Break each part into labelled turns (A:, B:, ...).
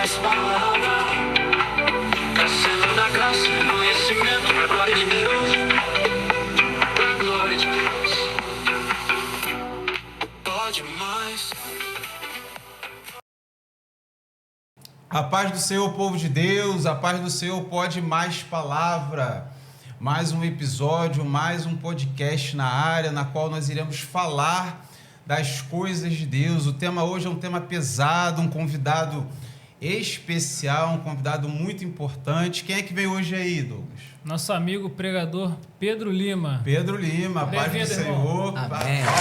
A: mais palavra, crescendo na graça e no conhecimento da glória de Deus, da glória de Deus. Pode mais.
B: A paz do Senhor, povo de Deus, a paz do Senhor, pode mais palavra. Mais um episódio, mais um podcast na área, na qual nós iremos falar das coisas de Deus. O tema hoje é um tema pesado, um convidado especial, um convidado muito importante. Quem é que veio hoje aí, Douglas?
C: Nosso amigo pregador Pedro Lima.
B: Pedro Lima, paz do Senhor.
D: Amém.
B: Glória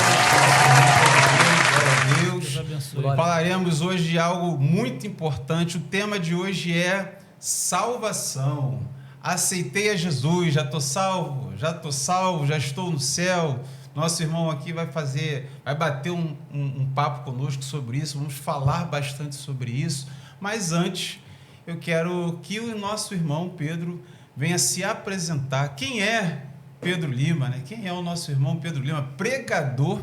B: a Deus.
C: Deus abençoe.
B: Falaremos hoje de algo muito importante. O tema de hoje é salvação. Aceitei a Jesus, já estou salvo, já estou no céu. Nosso irmão aqui vai bater um papo conosco sobre isso, vamos falar bastante sobre isso. Mas antes, eu quero que o nosso irmão Pedro venha se apresentar. Quem é Pedro Lima, né? Quem é o nosso irmão Pedro Lima? Pregador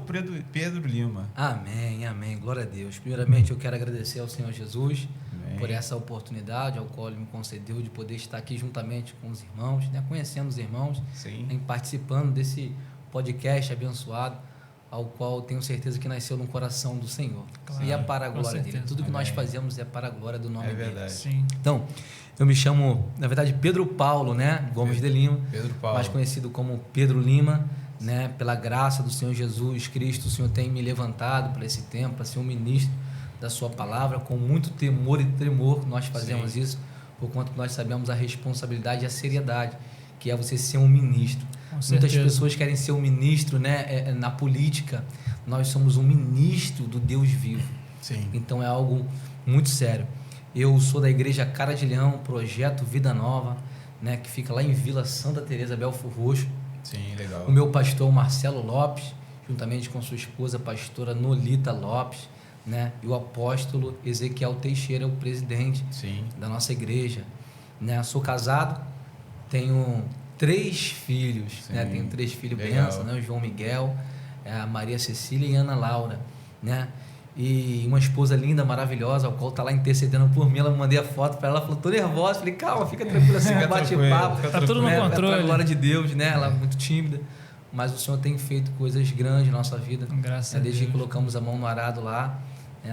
B: Pedro Lima.
D: Amém, amém. Glória a Deus. Primeiramente, eu quero agradecer ao Senhor Jesus por essa oportunidade ao qual Ele me concedeu de poder estar aqui juntamente com os irmãos, né? Conhecendo os irmãos, participando desse podcast abençoado, ao qual tenho certeza que nasceu no coração do Senhor. Claro, e é para a glória dele. Tudo que nós fazemos é para a glória do nome dele.
B: Verdade.
C: Sim.
D: Então, eu me chamo, na verdade, Pedro Paulo, né? Gomes de Lima,
B: Pedro Paulo.
D: mais conhecido como Pedro Lima, né? Pela graça do Senhor Jesus Cristo, o Senhor tem me levantado para esse tempo, para ser um ministro da sua palavra, com muito temor e tremor nós fazemos isso, por quanto nós sabemos a responsabilidade e a seriedade que é você ser um ministro. Muitas pessoas querem ser um ministro, né? Na política, nós somos um ministro do Deus vivo.
B: Sim.
D: Então é algo muito sério. Eu sou da Igreja Cara de Leão, projeto Vida Nova, né? Que fica lá em Vila Santa Teresa, Belfor Roxo.
B: Sim, legal.
D: O meu pastor Marcelo Lopes, juntamente com sua esposa, a pastora Nolita Lopes, né? E o apóstolo Ezequiel Teixeira é o presidente da nossa igreja, né? Sou casado, tenho 3 filhos, né? Tenho 3 filhos bênçãos, né? O João Miguel, a Maria Cecília e a Ana Laura, né? E uma esposa linda, maravilhosa, a qual está lá intercedendo por mim. Ela me mandei a foto para ela, falou, tô nervosa. Falei, calma, fica tranquilo assim, bate-papo.
C: Tá tudo no controle.
D: Para a glória de Deus, né? Ela é muito tímida, mas o Senhor tem feito coisas grandes na nossa vida.
C: Graças a Deus.
D: Desde que colocamos a mão no arado lá,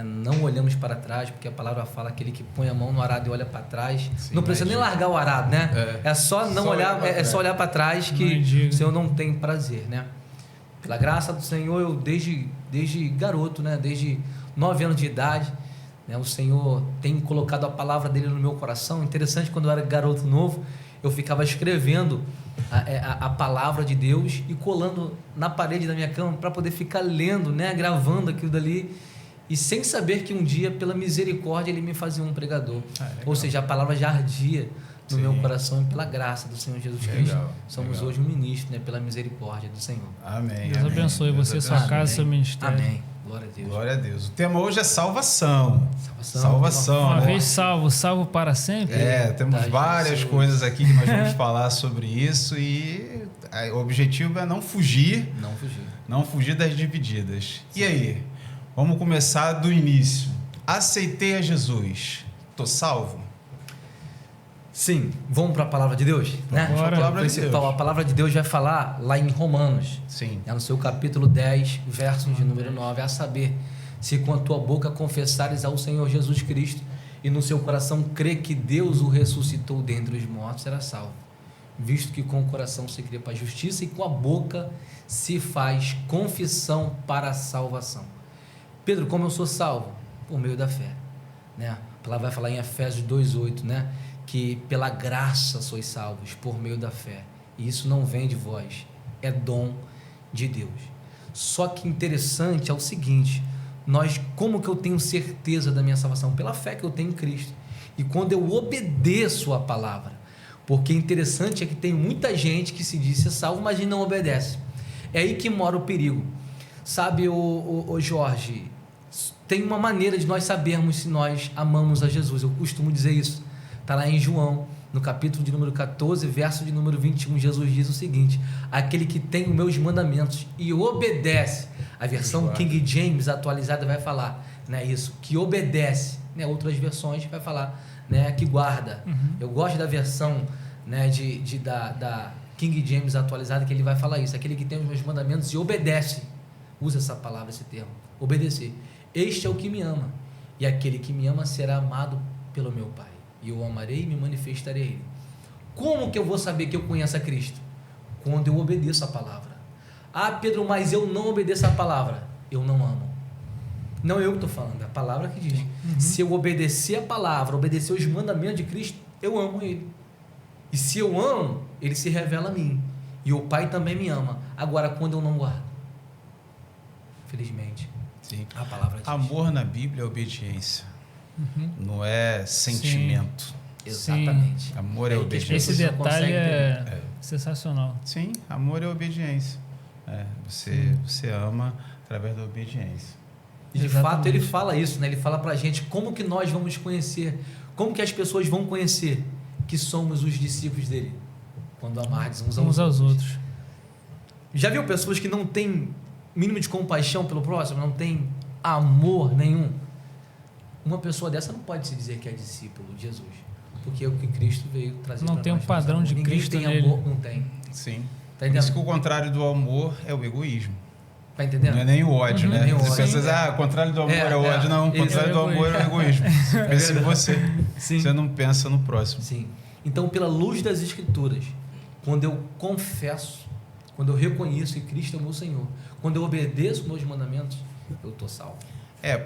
D: não olhamos para trás, porque a palavra fala aquele que põe a mão no arado e olha para trás. Não precisa nem largar o arado, né? É só não olhar, só olhar para trás que o Senhor não tem prazer, né? Pela graça do Senhor, eu desde garoto, né? Desde 9 anos de idade, né? O Senhor tem colocado a palavra dele no meu coração. Interessante, quando eu era garoto novo, eu ficava escrevendo a palavra de Deus e colando na parede da minha cama para poder ficar lendo, né? Gravando aquilo dali. E sem saber que um dia, pela misericórdia, ele me fazia um pregador. Ou seja, a palavra já ardia no meu coração e pela graça do Senhor Jesus Cristo. Somos hoje um ministro, né? Pela misericórdia do Senhor.
B: Amém.
C: Deus abençoe você, sua casa e seu ministério.
D: Amém. Glória a Deus.
B: Glória a Deus. O tema hoje é salvação.
C: Uma
B: né?
C: vez salvo para sempre.
B: Temos várias coisas aqui que nós vamos falar sobre isso e o objetivo é não fugir das divididas. E aí? Vamos começar do início. Aceitei a Jesus. Estou salvo?
D: Sim. Vamos para a palavra de Deus? Né? A palavra de Deus vai falar lá em Romanos.
B: Sim.
D: No seu capítulo 10, verso de número 9. A saber, se com a tua boca confessares ao Senhor Jesus Cristo e no seu coração crê que Deus o ressuscitou dentre os mortos, será salvo. Visto que com o coração se crê para a justiça e com a boca se faz confissão para a salvação. Pedro, como eu sou salvo? Por meio da fé, né? A palavra vai falar em Efésios 2:8, né? Que pela graça sois salvos, por meio da fé. E isso não vem de vós, é dom de Deus. Só que interessante é o seguinte, como que eu tenho certeza da minha salvação? Pela fé que eu tenho em Cristo. E quando eu obedeço a palavra, porque interessante é que tem muita gente que se diz ser salvo, mas não obedece. É aí que mora o perigo. Sabe, o Jorge, tem uma maneira de nós sabermos se nós amamos a Jesus. Eu costumo dizer isso. Está lá em João, no capítulo de número 14, verso de número 21. Jesus diz o seguinte: aquele que tem os meus mandamentos e obedece. A versão King James atualizada vai falar: né, isso, que obedece, né, outras versões vai falar, né, que guarda. Eu gosto da versão, né, da King James atualizada, que ele vai falar isso, aquele que tem os meus mandamentos e obedece, usa essa palavra, esse termo, obedecer. Este é o que me ama, e aquele que me ama será amado pelo meu Pai, e eu o amarei e me manifestarei a ele. Como que eu vou saber que eu conheço a Cristo? Quando eu obedeço a palavra. Ah, Pedro, mas eu não obedeço a palavra. Eu não amo. Não eu que estou falando, é a palavra que diz. Se eu obedecer a palavra, obedecer os mandamentos de Cristo, eu amo Ele. E se eu amo, Ele se revela a mim. E o Pai também me ama. Agora, quando eu não guardo, felizmente,
B: Sim.
D: a palavra diz.
B: Amor na Bíblia é obediência. Não é sentimento.
D: Exatamente.
B: Amor é
D: Aí que as
B: obediência.
C: Esse
D: pessoas não
C: detalhe
D: conseguem
C: é sensacional.
B: Sim, amor é obediência. Você ama através da obediência.
D: E de
C: Exatamente.
D: fato ele fala isso, né? Ele fala pra gente como que nós vamos conhecer, como que as pessoas vão conhecer que somos os discípulos dele, quando amardes uns aos outros. Já viu pessoas que não têm mínimo de compaixão pelo próximo, não tem amor nenhum? Uma pessoa dessa não pode se dizer que é discípulo de Jesus, porque é o que Cristo veio trazer.
C: Não
D: pra
C: tem
D: nós,
C: um padrão
D: amor.
C: de
D: Ninguém
C: Cristo
D: tem
C: nele.
D: amor, não tem.
B: Sim.
D: Tá
B: Por isso que
D: entendendo?
B: o contrário do amor é o egoísmo.
D: Tá entendendo?
B: Não é nem o ódio, né?
D: nem o
B: Você
D: ódio.
B: pensa, o contrário do amor é o ódio. Não, o
D: Isso,
B: contrário do amor é o egoísmo. Você pensa em você.
D: Sim.
B: Você não pensa no próximo.
D: Sim. Então, pela luz das Escrituras, quando eu confesso, quando eu reconheço que Cristo é o meu Senhor, quando eu obedeço os meus mandamentos, eu estou salvo.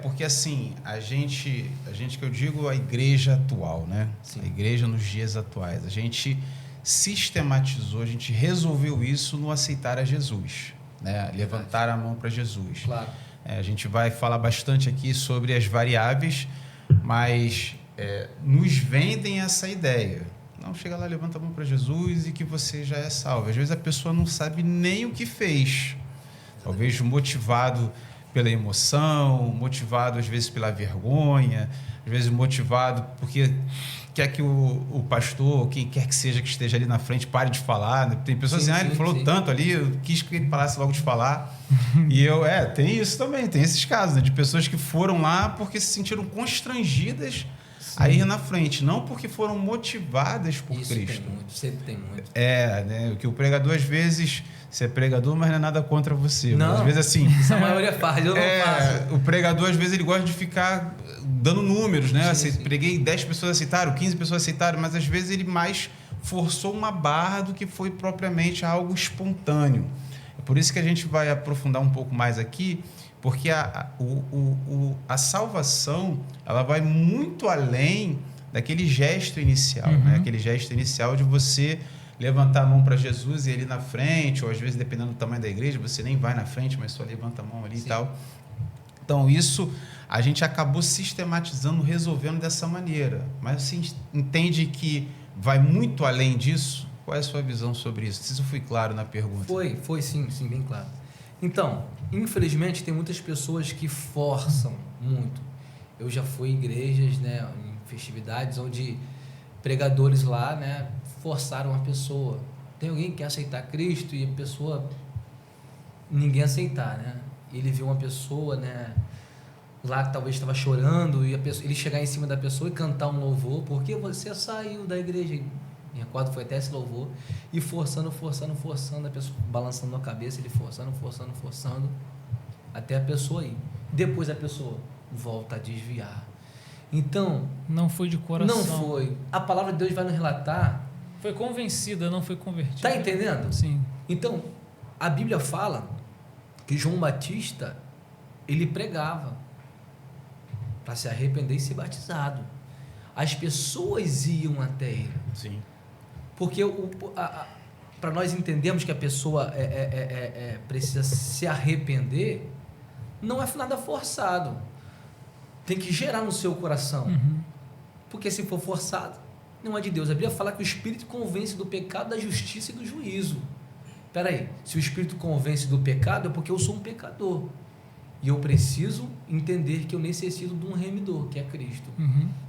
B: Porque assim, a gente que eu digo a igreja atual, né?
D: Sim.
B: A igreja nos dias atuais, a gente sistematizou, a gente resolveu isso no aceitar a Jesus, né? Levantar a mão para Jesus.
D: Claro.
B: A gente vai falar bastante aqui sobre as variáveis, mas nos vendem essa ideia. Não, chega lá, levanta a mão para Jesus e que você já é salvo. Às vezes a pessoa não sabe nem o que fez. Talvez motivado pela emoção, motivado às vezes pela vergonha, às vezes motivado porque quer que o pastor, quem quer que seja que esteja ali na frente, pare de falar. Tem pessoas
D: Sim,
B: assim, ele falou tanto ali, eu quis que ele parasse logo de falar. E tem isso também, tem esses casos, né, de pessoas que foram lá porque se sentiram constrangidas a ir na frente, não porque foram motivadas por
D: Isso
B: Cristo.
D: tem muito, sempre tem muito.
B: Né? O que o pregador, às vezes, você é pregador, mas não é nada contra você.
D: Não.
B: Mas, às vezes, assim.
D: Isso a maioria faz, eu não faço.
B: O pregador, às vezes, ele gosta de ficar dando números, né?
D: Sim, sim.
B: Preguei 10 pessoas aceitaram, 15 pessoas aceitaram, mas às vezes ele mais forçou uma barra do que foi propriamente algo espontâneo. É por isso que a gente vai aprofundar um pouco mais aqui, porque a salvação, ela vai muito além daquele gesto inicial, né? Aquele gesto inicial de você levantar a mão para Jesus e ele na frente, ou às vezes, dependendo do tamanho da igreja, você nem vai na frente, mas só levanta a mão ali. Sim. E tal. Então, isso a gente acabou sistematizando, resolvendo dessa maneira. Mas você entende que vai muito além disso? Qual é a sua visão sobre isso? Se eu fui claro na pergunta.
D: Foi sim, bem claro. Então, infelizmente, tem muitas pessoas que forçam muito. Eu já fui em igrejas, né, em festividades, onde pregadores lá, né, forçaram a pessoa. Tem alguém que quer aceitar Cristo e a pessoa, ninguém aceitar, né? Ele viu uma pessoa, né, lá que talvez estava chorando e ele chegar em cima da pessoa e cantar um louvor, porque você saiu da igreja. Me recordo, foi até esse louvor, e forçando, a pessoa balançando a cabeça, ele forçando, até a pessoa ir. Depois a pessoa volta a desviar. Então,
C: não foi de coração.
D: não foi. A palavra de Deus vai nos relatar.
C: Foi convencida, não foi convertida.
D: Tá entendendo?
C: Sim.
D: Então, a Bíblia fala que João Batista, ele pregava para se arrepender e ser batizado. As pessoas iam até ele.
B: Sim.
D: Porque para nós entendermos que a pessoa precisa se arrepender, não é nada forçado. Tem que gerar no seu coração. Porque se for forçado, não é de Deus. A Bíblia fala que o Espírito convence do pecado, da justiça e do juízo. Espera aí, se o Espírito convence do pecado, é porque eu sou um pecador. E eu preciso entender que eu necessito de um remidor, que é Cristo.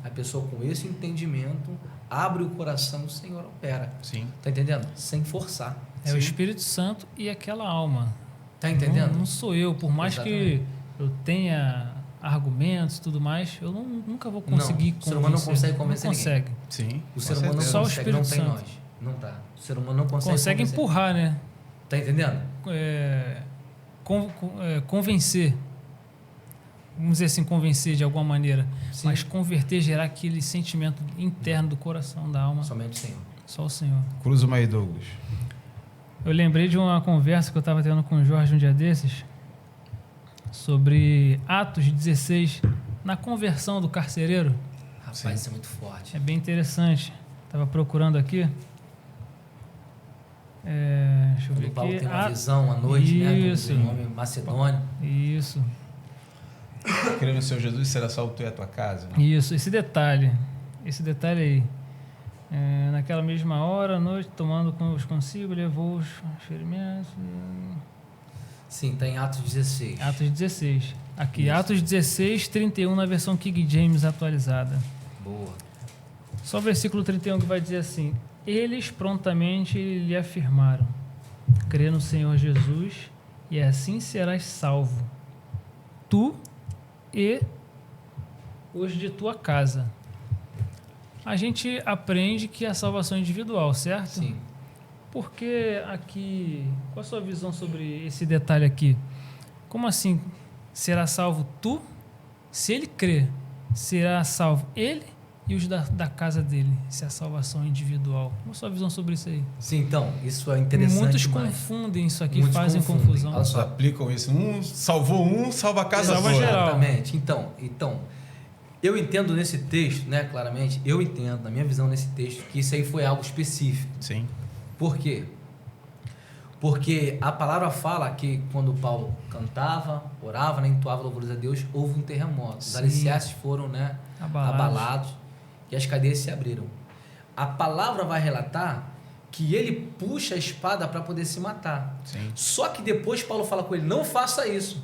D: A pessoa com esse entendimento abre o coração, o Senhor opera.
B: Sim.
D: Tá entendendo? Sem forçar.
C: É o Espírito Santo e aquela alma.
D: Tá entendendo?
C: Não sou eu, por mais
D: Exatamente.
C: que eu tenha argumentos e tudo mais, eu nunca vou conseguir
D: o ser humano não consegue convencer
C: Não consegue.
B: Sim.
D: O ser humano não
C: Só o
D: consegue, não
C: Espírito
D: tem
C: Santo.
D: nós. Não tá. O ser humano não consegue
C: Consegue
D: convencer.
C: empurrar, né?
D: Tá entendendo?
C: Convencer. Vamos dizer assim, convencer de alguma maneira.
D: Sim.
C: Mas converter, gerar aquele sentimento interno do coração, da alma.
D: Somente o Senhor.
C: Só o Senhor.
B: Cruza uma aí, Douglas.
C: Eu lembrei de uma conversa que eu estava tendo com o Jorge um dia desses sobre Atos 16, na conversão do carcereiro.
D: Rapaz,
B: Sim.
D: isso é muito forte.
C: É bem interessante. Estava procurando aqui. Deixa eu ver
D: Quando Paulo
C: aqui.
D: tem uma visão à noite,
C: Isso.
D: né? Do homem macedônio.
C: Isso.
B: Crê no Senhor Jesus, será salvo tu e a tua casa. Né?
C: Isso, esse detalhe aí. Naquela mesma hora, à noite, tomando os consigo, levou os ferimentos.
D: Sim, tá em Atos 16.
C: Atos 16. Aqui,
D: Isso.
C: Atos 16, 31, na versão King James atualizada.
D: Boa.
C: Só o versículo 31 que vai dizer assim: eles prontamente lhe afirmaram: crê no Senhor Jesus e assim serás salvo, tu e os de tua casa. A gente aprende que a salvação é individual, certo?
D: Sim.
C: Porque aqui, qual a sua visão sobre esse detalhe aqui? Como assim será salvo tu? Se ele crê, será salvo ele e os da casa dele, se a salvação é individual. Qual a sua visão sobre isso aí?
D: Sim, então, isso é interessante
C: Muitos
D: demais.
C: confundem isso aqui,
D: Muitos
C: fazem
D: confundem.
C: confusão.
D: Olha
B: Só
D: só.
B: aplicam isso. Salvou um, salva a casa
C: Salva
B: toda.
C: geral.
D: Exatamente. Então, eu entendo nesse texto, né, claramente, eu entendo, na minha visão nesse texto, que isso aí foi algo específico.
B: Sim.
D: Por quê? Porque a palavra fala que quando Paulo cantava, orava, né, entoava louvores a Deus, houve um terremoto. Os
C: Sim.
D: alicerces foram, né, abalados e as cadeias se abriram. A palavra vai relatar que ele puxa a espada para poder se matar.
B: Sim.
D: Só que depois Paulo fala com ele, não faça isso.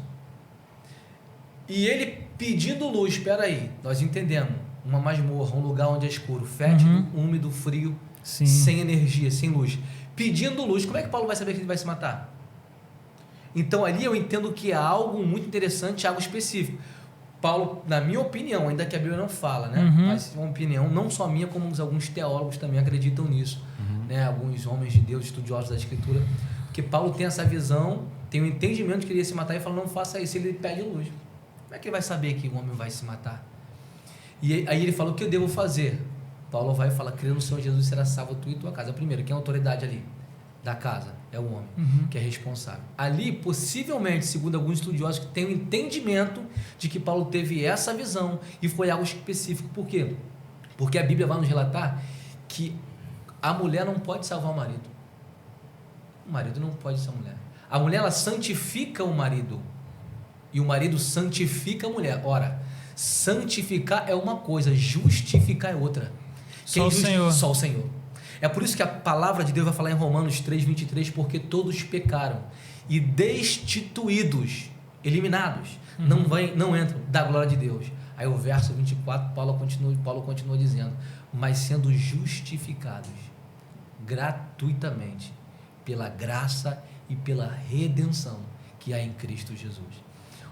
D: E ele pedindo luz, espera aí, nós entendemos, uma masmorra, um lugar onde é escuro, fétido, úmido, frio,
C: Sim.
D: sem energia, sem luz. Pedindo luz, como é que Paulo vai saber que ele vai se matar? Então ali eu entendo que é algo muito interessante, algo específico. Paulo, na minha opinião, ainda que a Bíblia não fala, né? Mas é uma opinião, não só minha, como alguns teólogos também acreditam nisso, né? Alguns homens de Deus, estudiosos da Escritura, porque Paulo tem essa visão, tem o entendimento de que ele ia se matar e fala, não faça isso, ele pede luz. Como é que ele vai saber que o homem vai se matar? E aí ele fala, o que eu devo fazer? Paulo vai e fala, crê no Senhor Jesus, será salvo tu e tua casa. Primeiro, quem é a autoridade ali? Da casa, é o homem, que é responsável. Ali, possivelmente, segundo alguns estudiosos, que têm o entendimento de que Paulo teve essa visão e foi algo específico. Por quê? Porque a Bíblia vai nos relatar que a mulher não pode salvar o marido. O marido não pode ser a mulher. A mulher, ela santifica o marido. E o marido santifica a mulher. Ora, santificar é uma coisa, justificar é outra.
C: Só o Senhor.
D: Só o Senhor. É por isso que a palavra de Deus vai falar em Romanos 3:23, porque todos pecaram e destituídos, eliminados, não entram da glória de Deus. Aí o verso 24, Paulo continua dizendo, mas sendo justificados gratuitamente pela graça e pela redenção que há em Cristo Jesus.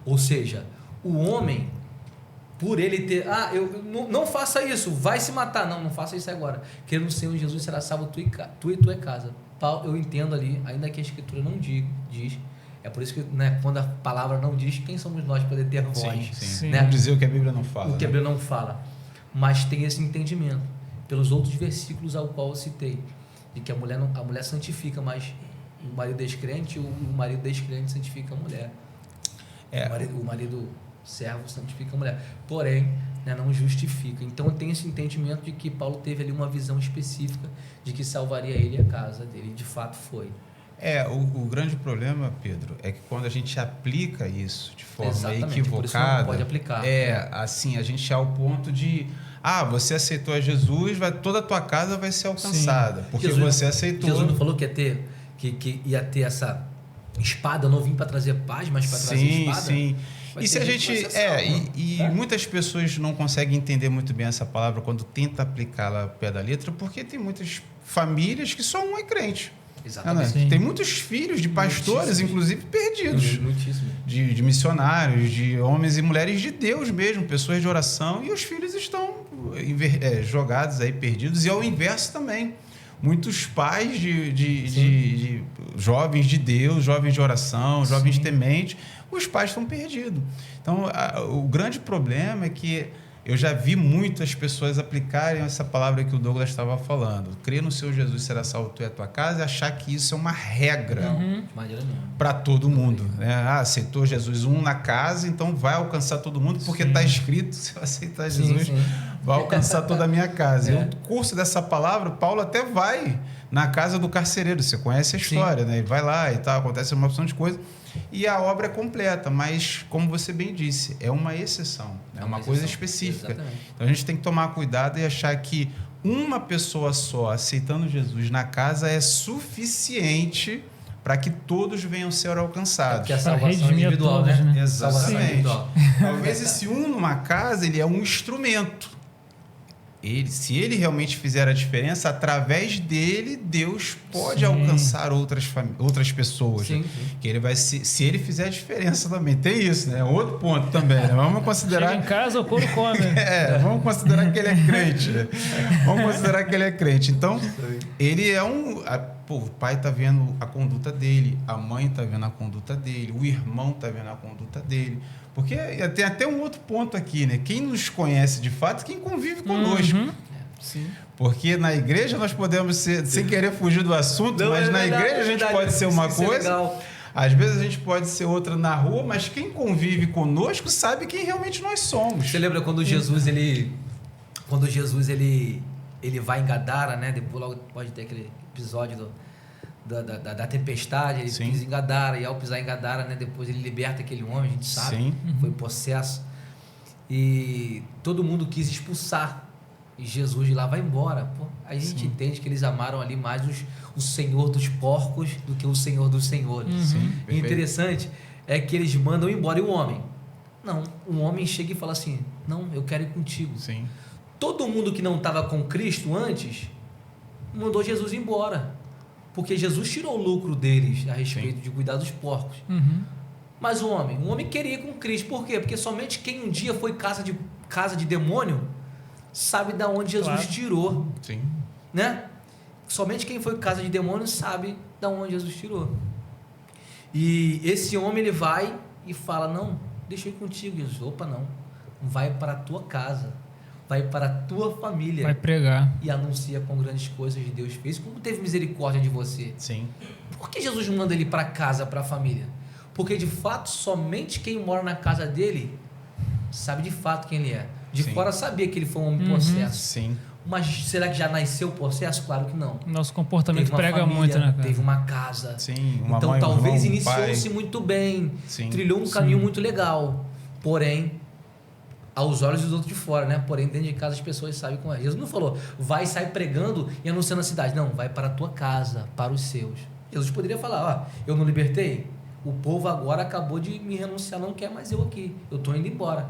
D: Ou seja, o homem, por ele ter, não faça isso, vai se matar. Não faça isso agora. Crê no Senhor Jesus, será salvo tu e tua casa. Paulo, eu entendo ali, ainda que a Escritura não diz, é por isso que, né, quando a palavra não diz, quem somos nós para poder ter voz?
B: Sim.
D: Né?
B: Dizer o que a Bíblia não fala.
D: O que a Bíblia não fala. Mas tem esse entendimento, pelos outros versículos ao qual eu citei, de que a mulher santifica, mas o marido descrente, o marido descrente santifica a mulher. O marido servo santifica a mulher. Porém, né, não justifica. Então, tem esse entendimento de que Paulo teve ali uma visão específica de que salvaria ele e a casa dele. De fato, foi.
B: O grande problema, Pedro, é que quando a gente aplica isso de forma
D: Exatamente,
B: equivocada,
D: por isso não pode aplicar.
B: Assim, a gente é ao ponto de, você aceitou a Jesus, toda a tua casa vai ser alcançada, porque você aceitou.
D: Jesus não falou que ia ter essa espada, eu não vim para trazer paz, mas para trazer espada.
B: Sim.
D: Vai
B: E se a gente muitas pessoas não conseguem entender muito bem essa palavra quando tenta aplicá-la ao pé da letra, porque tem muitas famílias que só um é crente.
D: Exatamente.
C: Sim.
B: Tem muitos filhos de pastores,
D: Muitíssimos.
B: inclusive perdidos,
D: Muitíssimo.
B: de missionários, de homens e mulheres de Deus mesmo, pessoas de oração, e os filhos estão jogados aí, perdidos, e ao inverso também. Muitos pais de jovens de Deus, jovens de oração, jovens
C: Sim.
B: tementes, os pais estão perdidos. Então, o grande problema é que eu já vi muitas pessoas aplicarem essa palavra que o Douglas estava falando. Crer no Senhor Jesus será salvo tu e a tua casa, e achar que isso é uma regra
C: Uhum.
D: De maneira nenhuma.
B: para todo mundo. Né? Aceitou Jesus na casa, então vai alcançar todo mundo, porque
C: Sim.
B: está escrito, se eu aceitar
D: Sim,
B: Jesus,
D: sim.
B: vai alcançar toda a minha casa.
D: É.
B: E o curso dessa palavra, Paulo até vai na casa do carcereiro. Você conhece a história, né? Ele vai lá e tal, acontece uma opção de coisa. E a obra é completa, mas, como você bem disse, é uma exceção. É uma coisa
D: exceção.
B: específica.
D: Exatamente.
B: Então a gente tem que tomar cuidado e achar que uma pessoa só aceitando Jesus na casa é suficiente para que todos venham ser alcançados.
D: Porque a
C: Pra
D: salvação
C: redimir a
D: individual,
C: todos,
D: né?
C: né?
D: Salvação
B: Exatamente.
D: individual.
B: Talvez esse numa casa ele é um instrumento. Se ele realmente fizer a diferença, através dele, Deus pode
C: Sim.
B: alcançar outras pessoas.
D: Sim, sim.
B: Que ele vai se ele fizer a diferença também. Tem isso, né? Outro ponto também. Né? Vamos considerar.
C: Chega em casa, o couro come.
B: Vamos considerar que ele é crente. Né? Vamos considerar que ele é crente. Então, ele é o pai está vendo a conduta dele, a mãe está vendo a conduta dele, o irmão está vendo a conduta dele. Porque tem até um outro ponto aqui, né? Quem nos conhece de fato, quem convive conosco.
C: Uhum.
D: Sim.
B: Porque na igreja nós podemos ser, sem querer fugir do assunto,
D: Não,
B: mas
D: é
B: na
D: verdade,
B: igreja a
D: é
B: gente
D: verdade.
B: pode ser uma
D: Isso é
B: coisa.
D: legal.
B: Às vezes a gente pode ser outra na rua, mas quem convive conosco sabe quem realmente nós somos.
D: Você lembra quando Jesus ele vai em Gadara, né? Depois logo pode ter aquele episódio da tempestade, ele
B: Sim.
D: pisa em Gadara, e ao pisar em Gadara, né? Depois ele liberta aquele homem, a gente sabe,
B: Sim.
D: foi possesso. E todo mundo quis expulsar. E Jesus de lá vai embora. Pô, aí a gente
B: Sim.
D: entende que eles amaram ali mais o Senhor dos porcos do que o Senhor dos senhores.
C: Uhum.
B: Sim,
D: E
B: perfeito.
D: interessante é que eles mandam embora e o homem. Não, um homem chega e fala assim: não, eu quero ir contigo.
B: Sim.
D: Todo mundo que não estava com Cristo antes mandou Jesus embora, porque Jesus tirou o lucro deles a respeito de cuidar dos porcos.
C: Uhum.
D: Mas o homem queria ir com Cristo. Por quê? Porque somente quem um dia foi casa de demônio sabe da onde Jesus
C: Claro.
D: tirou,
B: Sim.
D: né? Somente quem foi casa de demônio sabe da onde Jesus tirou. E esse homem ele vai e fala: não, deixa eu ir contigo, Jesus. Opa, não. Vai para a tua casa, vai para a tua família.
C: Vai pregar.
D: E anuncia com grandes coisas de Deus fez, como teve misericórdia de você.
B: Sim.
D: Por que Jesus manda ele para casa, para a família? Porque de fato, somente quem mora na casa dele sabe de fato quem ele é. De
B: Sim.
D: fora sabia que ele foi um homem
C: Uhum.
D: possesso.
B: Sim.
D: Mas será que já nasceu possesso? Claro que não.
C: Nosso comportamento
D: Teve uma
C: prega
D: família,
C: muito, né, cara?
D: Teve uma casa.
B: Sim. Uma
D: Então
B: mãe, um
D: talvez
B: irmão, um pai.
D: iniciou-se muito bem,
B: Sim.
D: trilhou um
C: Sim.
D: caminho muito legal. Porém, aos olhos dos outros de fora, né? Porém, dentro de casa as pessoas sabem como é. Jesus não falou, vai e sai pregando e anunciando a cidade. Não, vai para a tua casa, para os seus. Jesus poderia falar: ó, eu não libertei? O povo agora acabou de me renunciar, não quer mais eu aqui. Eu estou indo embora.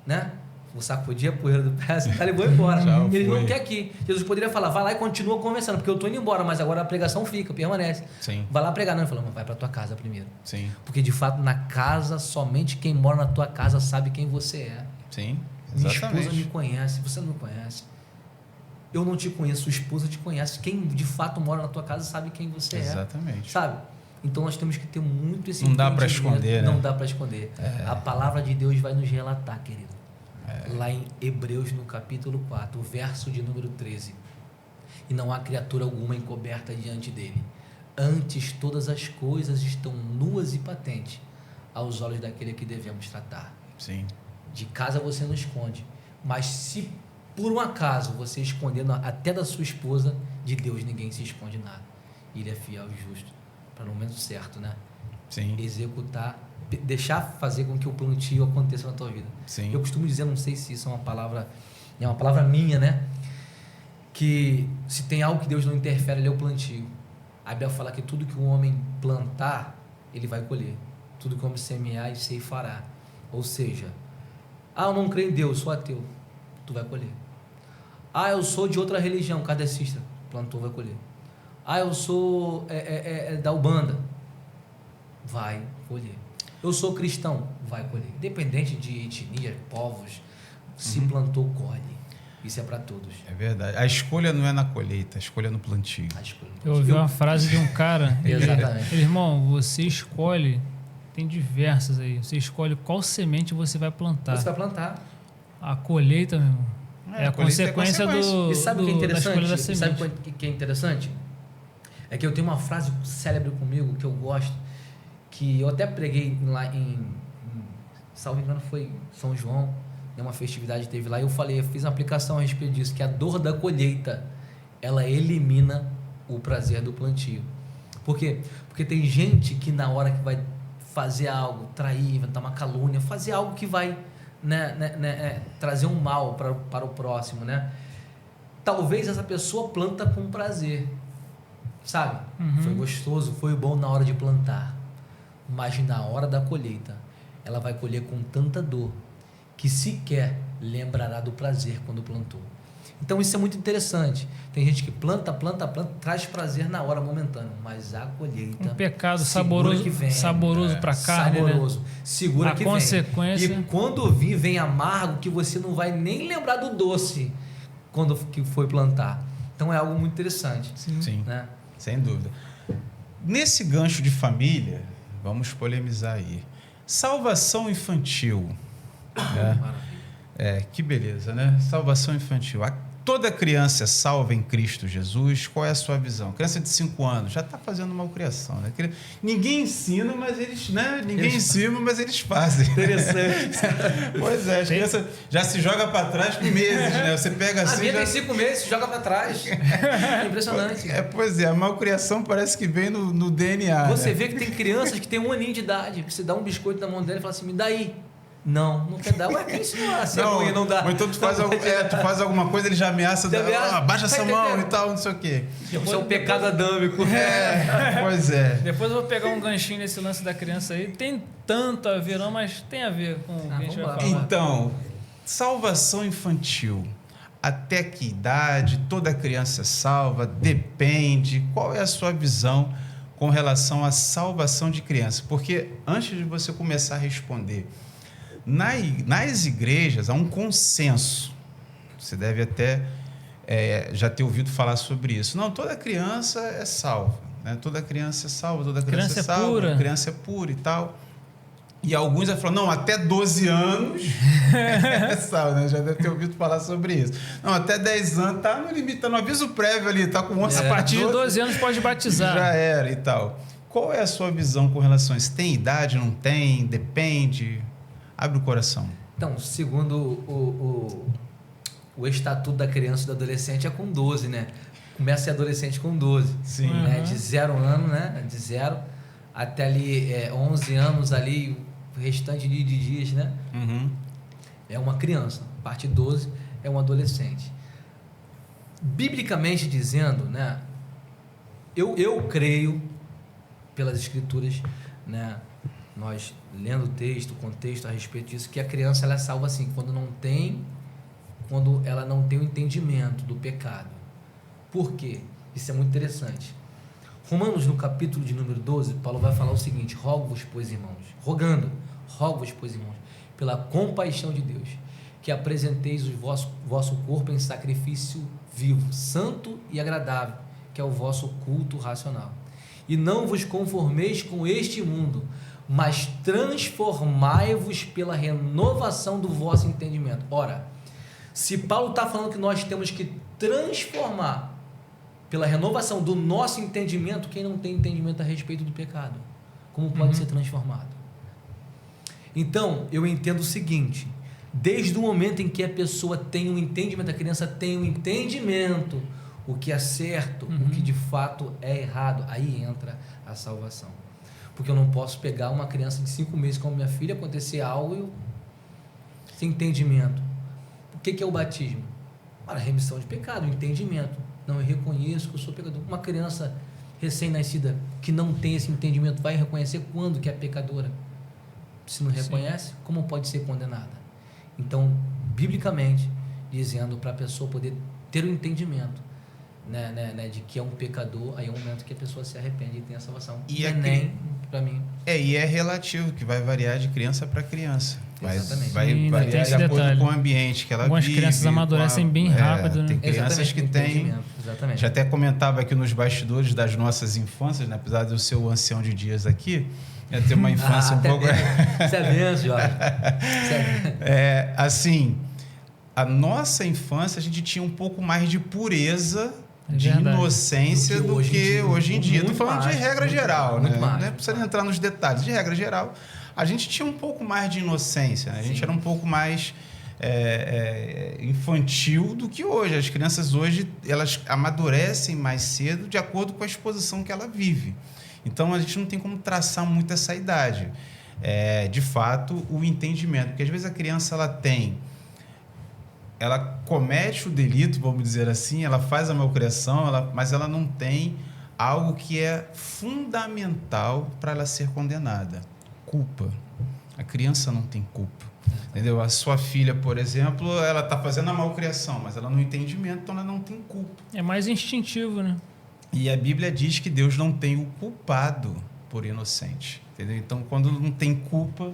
D: Né? Vou sacudir a poeira do pé, esse cara levou embora.
B: Já
D: Ele
B: foi.
D: não quer aqui. Jesus poderia falar: vai lá e continua conversando, porque eu estou indo embora, mas agora a pregação fica, permanece.
B: Sim.
D: Vai lá pregar. Não, ele falou: vai para a tua casa primeiro.
B: Sim.
D: Porque de fato, na casa, somente quem mora na tua casa sabe quem você é.
B: Sim.
D: Minha esposa me
B: Exatamente.
D: conhece, você não me conhece. Eu não te conheço, sua esposa te conhece. Quem de fato mora na tua casa sabe quem você é.
B: Exatamente.
D: Sabe? Então nós temos que ter muito esse
B: Não dá pra
D: entendimento.
B: esconder, né?
D: Não dá para esconder. A palavra de Deus vai nos relatar, querido. Lá em Hebreus, no capítulo 4, o verso de número 13. E não há criatura alguma encoberta diante dele. Antes, todas as coisas estão nuas e patentes aos olhos daquele que devemos tratar.
B: Sim.
D: De casa você não esconde. Mas se por um acaso você escondendo até da sua esposa, de Deus ninguém se esconde nada. Ele é fiel e justo. Para no momento certo, né?
B: Sim.
D: Executar, deixar fazer com que o plantio aconteça na tua vida.
B: Sim.
D: Eu costumo dizer, não sei se isso é uma palavra minha, né? Que se tem algo que Deus não interfere, ele é o plantio. A Bíblia fala que tudo que o homem plantar, ele vai colher. Tudo que o homem semear, ele ceifará. Ou seja, eu não creio em Deus, sou ateu. Tu vai colher. Eu sou de outra religião, kardecista. Plantou, vai colher. eu sou da Ubanda. Vai colher. Eu sou cristão. Vai colher. Independente de etnia, povos, se plantou, colhe. Isso é para todos.
B: É verdade. A escolha não é na colheita, a escolha é no plantio.
D: A escolha.
C: Eu ouvi uma frase de um cara.
D: Exatamente.
C: Irmão, você escolhe, tem diversas aí. Você escolhe qual semente você vai plantar.
D: Você vai plantar.
C: A colheita, meu irmão, é a
B: colheita
C: consequência,
D: E sabe o que é
C: da escolha da
D: interessante? Sabe
C: semente.
D: o que é interessante? É que eu tenho uma frase célebre comigo que eu gosto, que eu até preguei lá salvo engano, foi São João, uma festividade que teve lá, e eu fiz uma aplicação a respeito disso, que a dor da colheita, ela elimina o prazer do plantio. Por quê? Porque tem gente que na hora que vai fazer algo, trair, vai dar uma calúnia, fazer algo que vai trazer um mal para o próximo, né? Talvez essa pessoa planta com prazer, sabe? Foi gostoso, foi bom na hora de plantar, mas na hora da colheita ela vai colher com tanta dor que sequer lembrará do prazer quando plantou. Então isso é muito interessante. Tem gente que planta, traz prazer na hora momentânea, mas a colheita,
C: Um pecado saboroso,
D: que vem,
C: saboroso para a carne,
D: saboroso,
C: né?
D: segura
C: A
D: que
C: consequência...
D: vem. E quando vem amargo, que você não vai nem lembrar do doce quando que foi plantar. Então é algo muito interessante.
B: Sim,
D: Né?
B: sem dúvida. Nesse gancho de família, vamos polemizar aí. Salvação infantil. Que beleza, né? Salvação infantil. Toda criança é salva em Cristo Jesus. Qual é a sua visão? Criança de 5 anos já está fazendo malcriação, né? Ninguém ensina, mas eles, né? Ensina, mas eles fazem.
D: Interessante.
B: Pois é, as crianças já se joga para trás por meses, né? Você pega assim.
D: A minha tem 5 meses, se joga para trás. É impressionante.
B: Pois é, a malcriação parece que vem no DNA.
D: Você
B: né?
D: vê que tem crianças que têm 1 aninho de idade. Você dá um biscoito na mão dela e fala assim: me dá aí. Não quer dar. Ué, quem ensinou a ser ruim? Não dá.
B: Ou então tu faz alguma coisa, ele já ameaça, baixa essa mão e tal, não sei o quê.
D: Isso é um pecado adâmico.
B: Pois é.
C: Depois eu vou pegar um ganchinho nesse lance da criança aí. Tem tanto a ver, não, mas tem a ver com o que a gente vai falar.
B: Então, salvação infantil. Até que idade? Toda criança é salva? Depende. Qual é a sua visão com relação à salvação de criança? Porque antes de você começar a responder, nas igrejas há um consenso. Você deve até já ter ouvido falar sobre isso. Não, toda criança é salva. Né? Toda criança é salva, toda criança é salva.
C: Pura.
B: Criança é pura e tal. E alguns já falam, não, até 12 anos é salva, né? Já deve ter ouvido falar sobre isso. Não, até 10 anos tá no limite, tá no aviso prévio ali, tá com 11
C: A partir de 12 anos pode batizar.
B: Já era e tal. Qual é a sua visão com relação a isso? Tem idade, não tem? Depende? Abre o coração.
D: Então, segundo o estatuto da criança e do adolescente é com 12, né? Começa a ser adolescente com 12.
B: Sim.
D: Né? De 0 ano, né? De 0 até ali 11 anos ali, o restante de dias, né? É uma criança. A partir de 12 é um adolescente. Biblicamente dizendo, né? Eu creio, pelas escrituras, né? Nós lendo o texto, o contexto a respeito disso, que a criança ela é salva assim, quando ela não tem o entendimento do pecado. Por quê? Isso é muito interessante. Romanos, no capítulo de número 12, Paulo vai falar o seguinte: rogo-vos, pois, irmãos, rogo-vos, pois, irmãos, pela compaixão de Deus, que apresenteis o vosso corpo em sacrifício vivo, santo e agradável, que é o vosso culto racional. E não vos conformeis com este mundo, mas transformai-vos pela renovação do vosso entendimento. Ora, se Paulo está falando que nós temos que transformar pela renovação do nosso entendimento, quem não tem entendimento a respeito do pecado, como pode ser transformado? Então, eu entendo o seguinte: desde o momento em que a pessoa tem um entendimento, a criança tem um entendimento, o que é certo, o que de fato é errado, aí entra a salvação. Porque eu não posso pegar uma criança de 5 meses como minha filha, acontecer algo sem entendimento. O que é o batismo? Para remissão de pecado, entendimento. Não, eu reconheço que eu sou pecador. Uma criança recém-nascida que não tem esse entendimento vai reconhecer quando que é pecadora? Se não reconhece, como pode ser condenada? Então, biblicamente, dizendo para a pessoa poder ter o entendimento, de que é um pecador, aí é um momento que a pessoa se arrepende e tem a salvação.
B: E
D: nem para mim.
B: E é relativo, que vai variar de criança para criança.
D: Exatamente.
B: Vai
C: Sim,
B: variar
C: tem
B: de
C: esse
B: acordo
C: detalhe.
B: com o ambiente que ela
C: Algumas
B: vive.
C: crianças amadurecem bem rápido, né?
B: Tem crianças que têm...
D: entendimento. Exatamente.
B: Já até comentava aqui nos bastidores das nossas infâncias, né? Apesar de eu ser o ancião de dias aqui, eu tenho uma infância um pouco...
D: Isso é benção, Jorge.
B: Assim, a nossa infância, a gente tinha um pouco mais de pureza, de
C: verdade.
B: inocência do que hoje em dia. Estou
D: Muito
B: falando
D: mais,
B: de regra
D: muito
B: geral,
D: mais,
B: né?
D: muito mais,
B: Não é precisando entrar nos detalhes. De regra geral, a gente tinha um pouco mais de inocência, né? A gente
D: Sim.
B: era um pouco mais infantil do que hoje. As crianças hoje, elas amadurecem mais cedo de acordo com a exposição que ela vive. Então, a gente não tem como traçar muito essa idade. De fato, o entendimento. Porque, às vezes, a criança, ela comete o delito, vamos dizer assim, ela faz a malcriação, mas ela não tem algo que é fundamental para ela ser condenada. Culpa. A criança não tem culpa. Entendeu? A sua filha, por exemplo, ela está fazendo a malcriação, mas ela não tem entendimento, então ela não tem culpa.
C: É mais instintivo, né?
B: E a Bíblia diz que Deus não tem o culpado por inocente. Entendeu? Então, quando não tem culpa,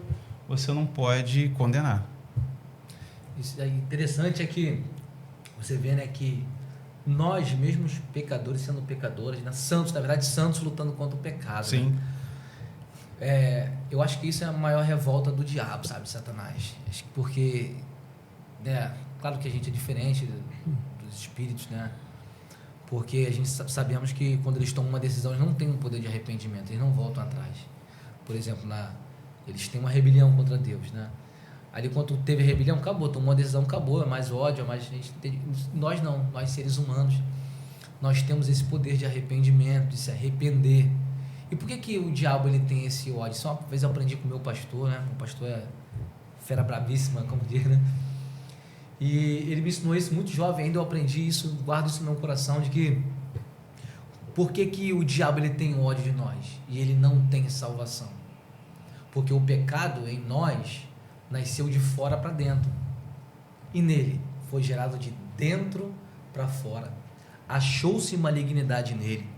B: você não pode condenar.
D: Isso aí, interessante é que você vê, né, que nós mesmos pecadores sendo pecadores, né, santos, na verdade, santos lutando contra o pecado.
B: Sim.
D: Né? Eu acho que isso é a maior revolta do diabo, sabe, Satanás. Acho que porque, né, claro que a gente é diferente dos espíritos, né? Porque a gente sabemos que quando eles tomam uma decisão, eles não têm um poder de arrependimento, eles não voltam atrás. Por exemplo, eles têm uma rebelião contra Deus, né? Ali, quando teve rebelião, acabou, tomou uma decisão, acabou, é mais ódio, é mais... Nós não, nós seres humanos, nós temos esse poder de arrependimento, de se arrepender. E por que o diabo ele tem esse ódio? Só uma vez eu aprendi com o meu pastor, né? O pastor é fera bravíssima, como diz, né? E ele me ensinou isso muito jovem, ainda eu aprendi isso, guardo isso no meu coração, de que por que o diabo ele tem ódio de nós e ele não tem salvação? Porque o pecado em nós nasceu de fora para dentro e nele foi gerado de dentro para fora. Achou-se malignidade nele,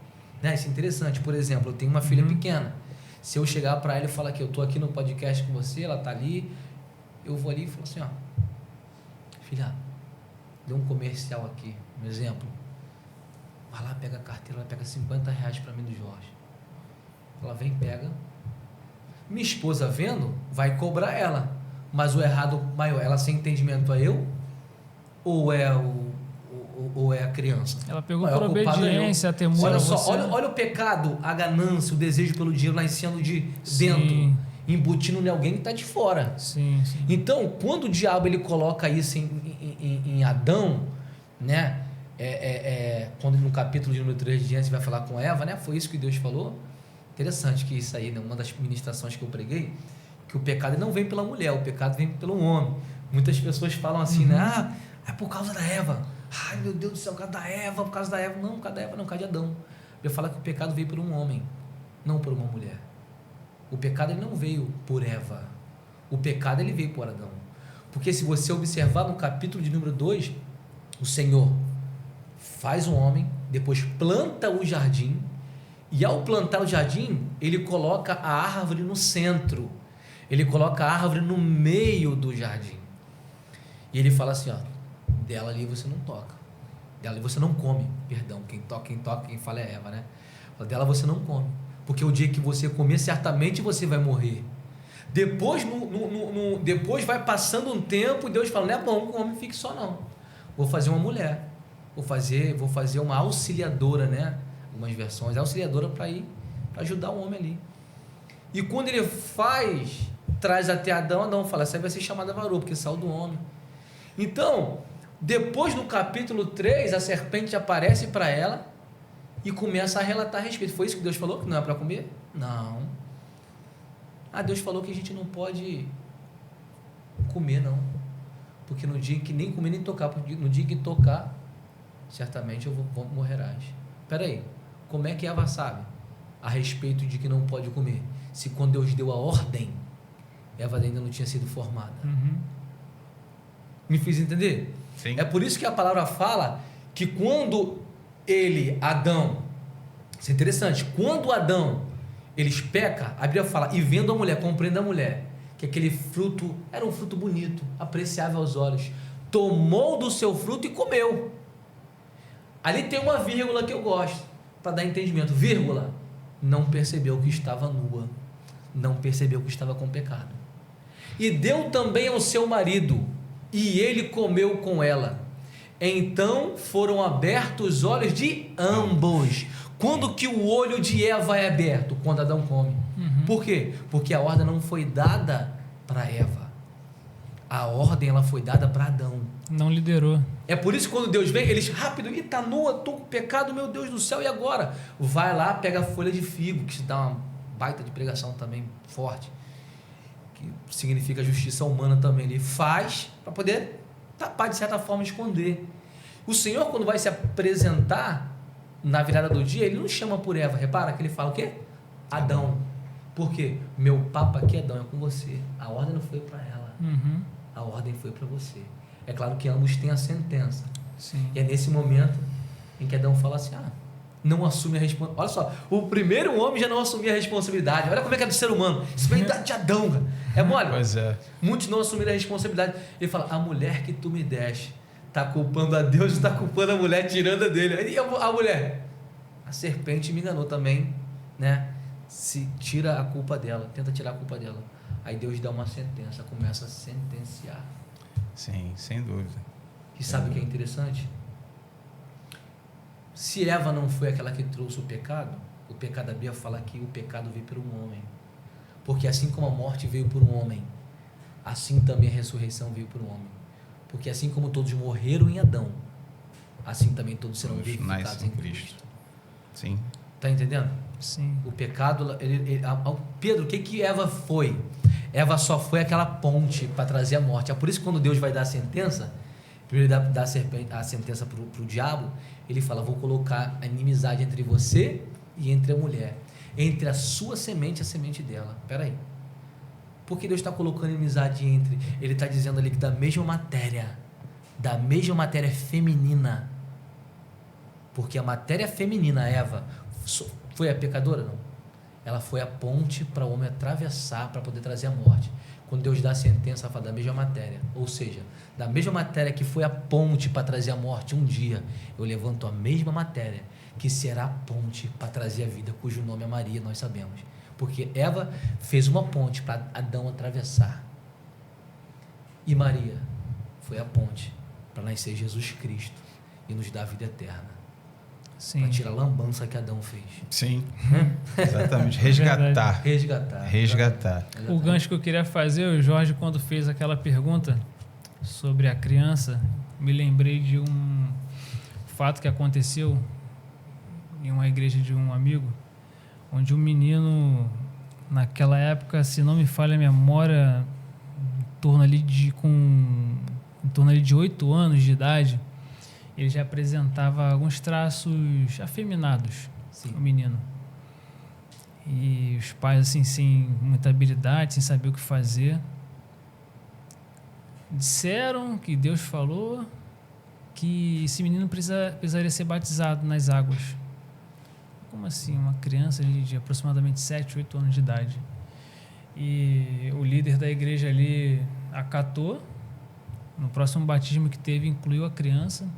D: né? Isso é interessante. Por exemplo, eu tenho uma filha pequena. Se eu chegar para ela e falar que eu tô aqui no podcast com você, ela tá ali, eu vou ali e falo assim, ó, filha, deu um comercial aqui, um exemplo, vai lá, pega a carteira, ela pega R$50 para mim do Jorge, ela vem, pega, minha esposa vendo, vai cobrar ela, mas o errado maior, ela sem entendimento é eu ou é a criança?
C: Ela pegou
D: Maior
C: por
D: culpado é eu.
C: obediência, a temor.
D: Olha
C: a
D: só,
C: você.
D: olha o pecado, a ganância, o desejo pelo dinheiro nascendo de
C: Sim.
D: dentro, embutindo em alguém que está de fora.
C: Sim, sim.
D: Então, quando o diabo ele coloca isso em Adão, né? Quando no capítulo de número 3 de Gênesis vai falar com Eva, né? Foi isso que Deus falou. Interessante que isso aí, né? Uma das ministrações que eu preguei, que o pecado não vem pela mulher, o pecado vem pelo homem. Muitas pessoas falam assim, né? É por causa da Eva. Ai, meu Deus do céu, por causa da Eva, por causa da Eva. Não, por causa da Eva, não, por causa de Adão. Eu falo que o pecado veio por um homem, não por uma mulher. O pecado ele não veio por Eva. O pecado ele veio por Adão. Porque se você observar no capítulo de número 2, o Senhor faz o homem, depois planta o jardim, e ao plantar o jardim, ele coloca a árvore no centro. Ele coloca a árvore no meio do jardim. E ele fala assim, ó, dela ali você não toca. Dela ali você não come. Perdão, quem fala é Eva, né? Dela você não come. Porque o dia que você comer, certamente você vai morrer. Depois, depois vai passando um tempo e Deus fala, não é bom que o homem fique só não. Vou fazer uma mulher. Vou fazer uma auxiliadora, né? Algumas versões, auxiliadora para ajudar o homem ali. E quando ele traz até Adão, Adão fala, essa vai ser chamada varoa, porque saiu do homem. Então, depois no capítulo 3, a serpente aparece para ela e começa a relatar a respeito. Foi isso que Deus falou? Que não é para comer? Não. Deus falou que a gente não pode comer, não. Porque no dia que nem comer nem tocar, no dia que tocar, certamente morrerás. Espera aí, como é que Eva sabe a respeito de que não pode comer? Se quando Deus deu a ordem, Eva ainda não tinha sido formada. Me fiz entender?
B: Sim.
D: É por isso que a palavra fala que quando Adão, isso é interessante, quando Adão, eles pecam, a Bíblia fala, e vendo a mulher, compreenda a mulher, que aquele fruto era um fruto bonito, apreciável aos olhos, tomou do seu fruto e comeu. Ali tem uma vírgula que eu gosto, para dar entendimento, vírgula, não percebeu que estava nua, não percebeu que estava com pecado. E deu também ao seu marido, e ele comeu com ela. Então foram abertos os olhos de ambos. Quando que o olho de Eva é aberto? Quando Adão come. Por quê? Porque a ordem não foi dada para Eva. A ordem ela foi dada para Adão.
C: Não liderou.
D: É por isso que quando Deus vem, eles rápido, e tá nua, tô com pecado, meu Deus do céu, e agora? Vai lá, pega a folha de figo, que se dá uma baita de pregação também forte, que significa justiça humana também. Ele faz para poder tapar, de certa forma, esconder. O Senhor, quando vai se apresentar na virada do dia, ele não chama por Eva, repara que ele fala o quê? Adão. Por quê? Meu papo aqui, Adão, é com você. A ordem não foi para ela, a ordem foi para você. É claro que ambos têm a sentença.
C: Sim.
D: E é nesse momento em que Adão fala assim, não assume a responsabilidade. Olha só, o primeiro homem já não assumia a responsabilidade. Olha como é que é do ser humano. Isso vem de Adão, cara. É mole?
B: Pois é.
D: Muitos não assumiram a responsabilidade. Ele fala, a mulher que tu me deste, está culpando a Deus e está culpando a mulher, tirando a dele. E a mulher? A serpente me enganou também, né? Se tira a culpa dela, tenta tirar a culpa dela. Aí Deus dá uma sentença, começa a sentenciar.
B: Sim, sem dúvida.
D: E sabe o que é interessante? Se Eva não foi aquela que trouxe o pecado a Bíblia fala que o pecado veio por um homem. Porque assim como a morte veio por um homem, assim também a ressurreição veio por um homem. Porque assim como todos morreram em Adão, assim também todos serão vivificados em Cristo.
B: Sim.
D: Está entendendo?
C: Sim.
D: O pecado, Pedro, o que Eva foi? Eva só foi aquela ponte para trazer a morte. É por isso que quando Deus vai dar a sentença, primeiro ele dá a sentença para o diabo, ele fala, vou colocar a inimizade entre você e entre a mulher, entre a sua semente e a semente dela. Espera aí. Por que Deus está colocando inimizade entre? Ele está dizendo ali que da mesma matéria feminina, porque a matéria feminina, Eva, foi a pecadora? Não. Ela foi a ponte para o homem atravessar, para poder trazer a morte. Quando Deus dá a sentença, fala da mesma matéria. Ou seja, da mesma matéria que foi a ponte para trazer a morte um dia, eu levanto a mesma matéria, que será a ponte para trazer a vida, cujo nome é Maria, nós sabemos. Porque Eva fez uma ponte para Adão atravessar. E Maria foi a ponte para nascer Jesus Cristo e nos dar a vida eterna.
C: Sim.
D: Para tirar a lambança que Adão fez.
B: Sim. Exatamente. Resgatar.
D: Resgatar.
C: O gancho que eu queria fazer, o Jorge, quando fez aquela pergunta sobre a criança, me lembrei de um fato que aconteceu em uma igreja de um amigo, onde um menino, naquela época, se não me falha a memória, em torno ali de 8 anos de idade, ele já apresentava alguns traços afeminados.
D: Sim.
C: O menino. E os pais, assim, sem muita habilidade, sem saber o que fazer, disseram que Deus falou que esse menino precisaria ser batizado nas águas. Como assim? Uma criança de aproximadamente 7, 8 anos de idade. E o líder da igreja ali acatou. No próximo batismo que teve, incluiu a criança.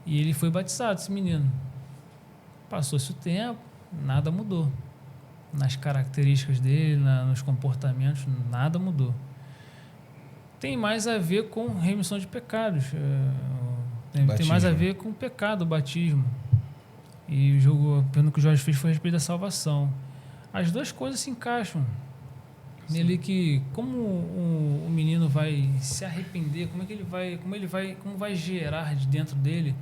C: E ele foi batizado, esse menino. Passou-se o tempo, nada mudou. Nas características dele, nos comportamentos, nada mudou. Tem mais a ver com remissão de pecados. Tem mais a ver com o pecado, o batismo. E o jogo, pelo que o Jorge fez, foi a respeito da salvação. As duas coisas se encaixam. Nele que, como o menino vai se arrepender, como vai gerar de dentro dele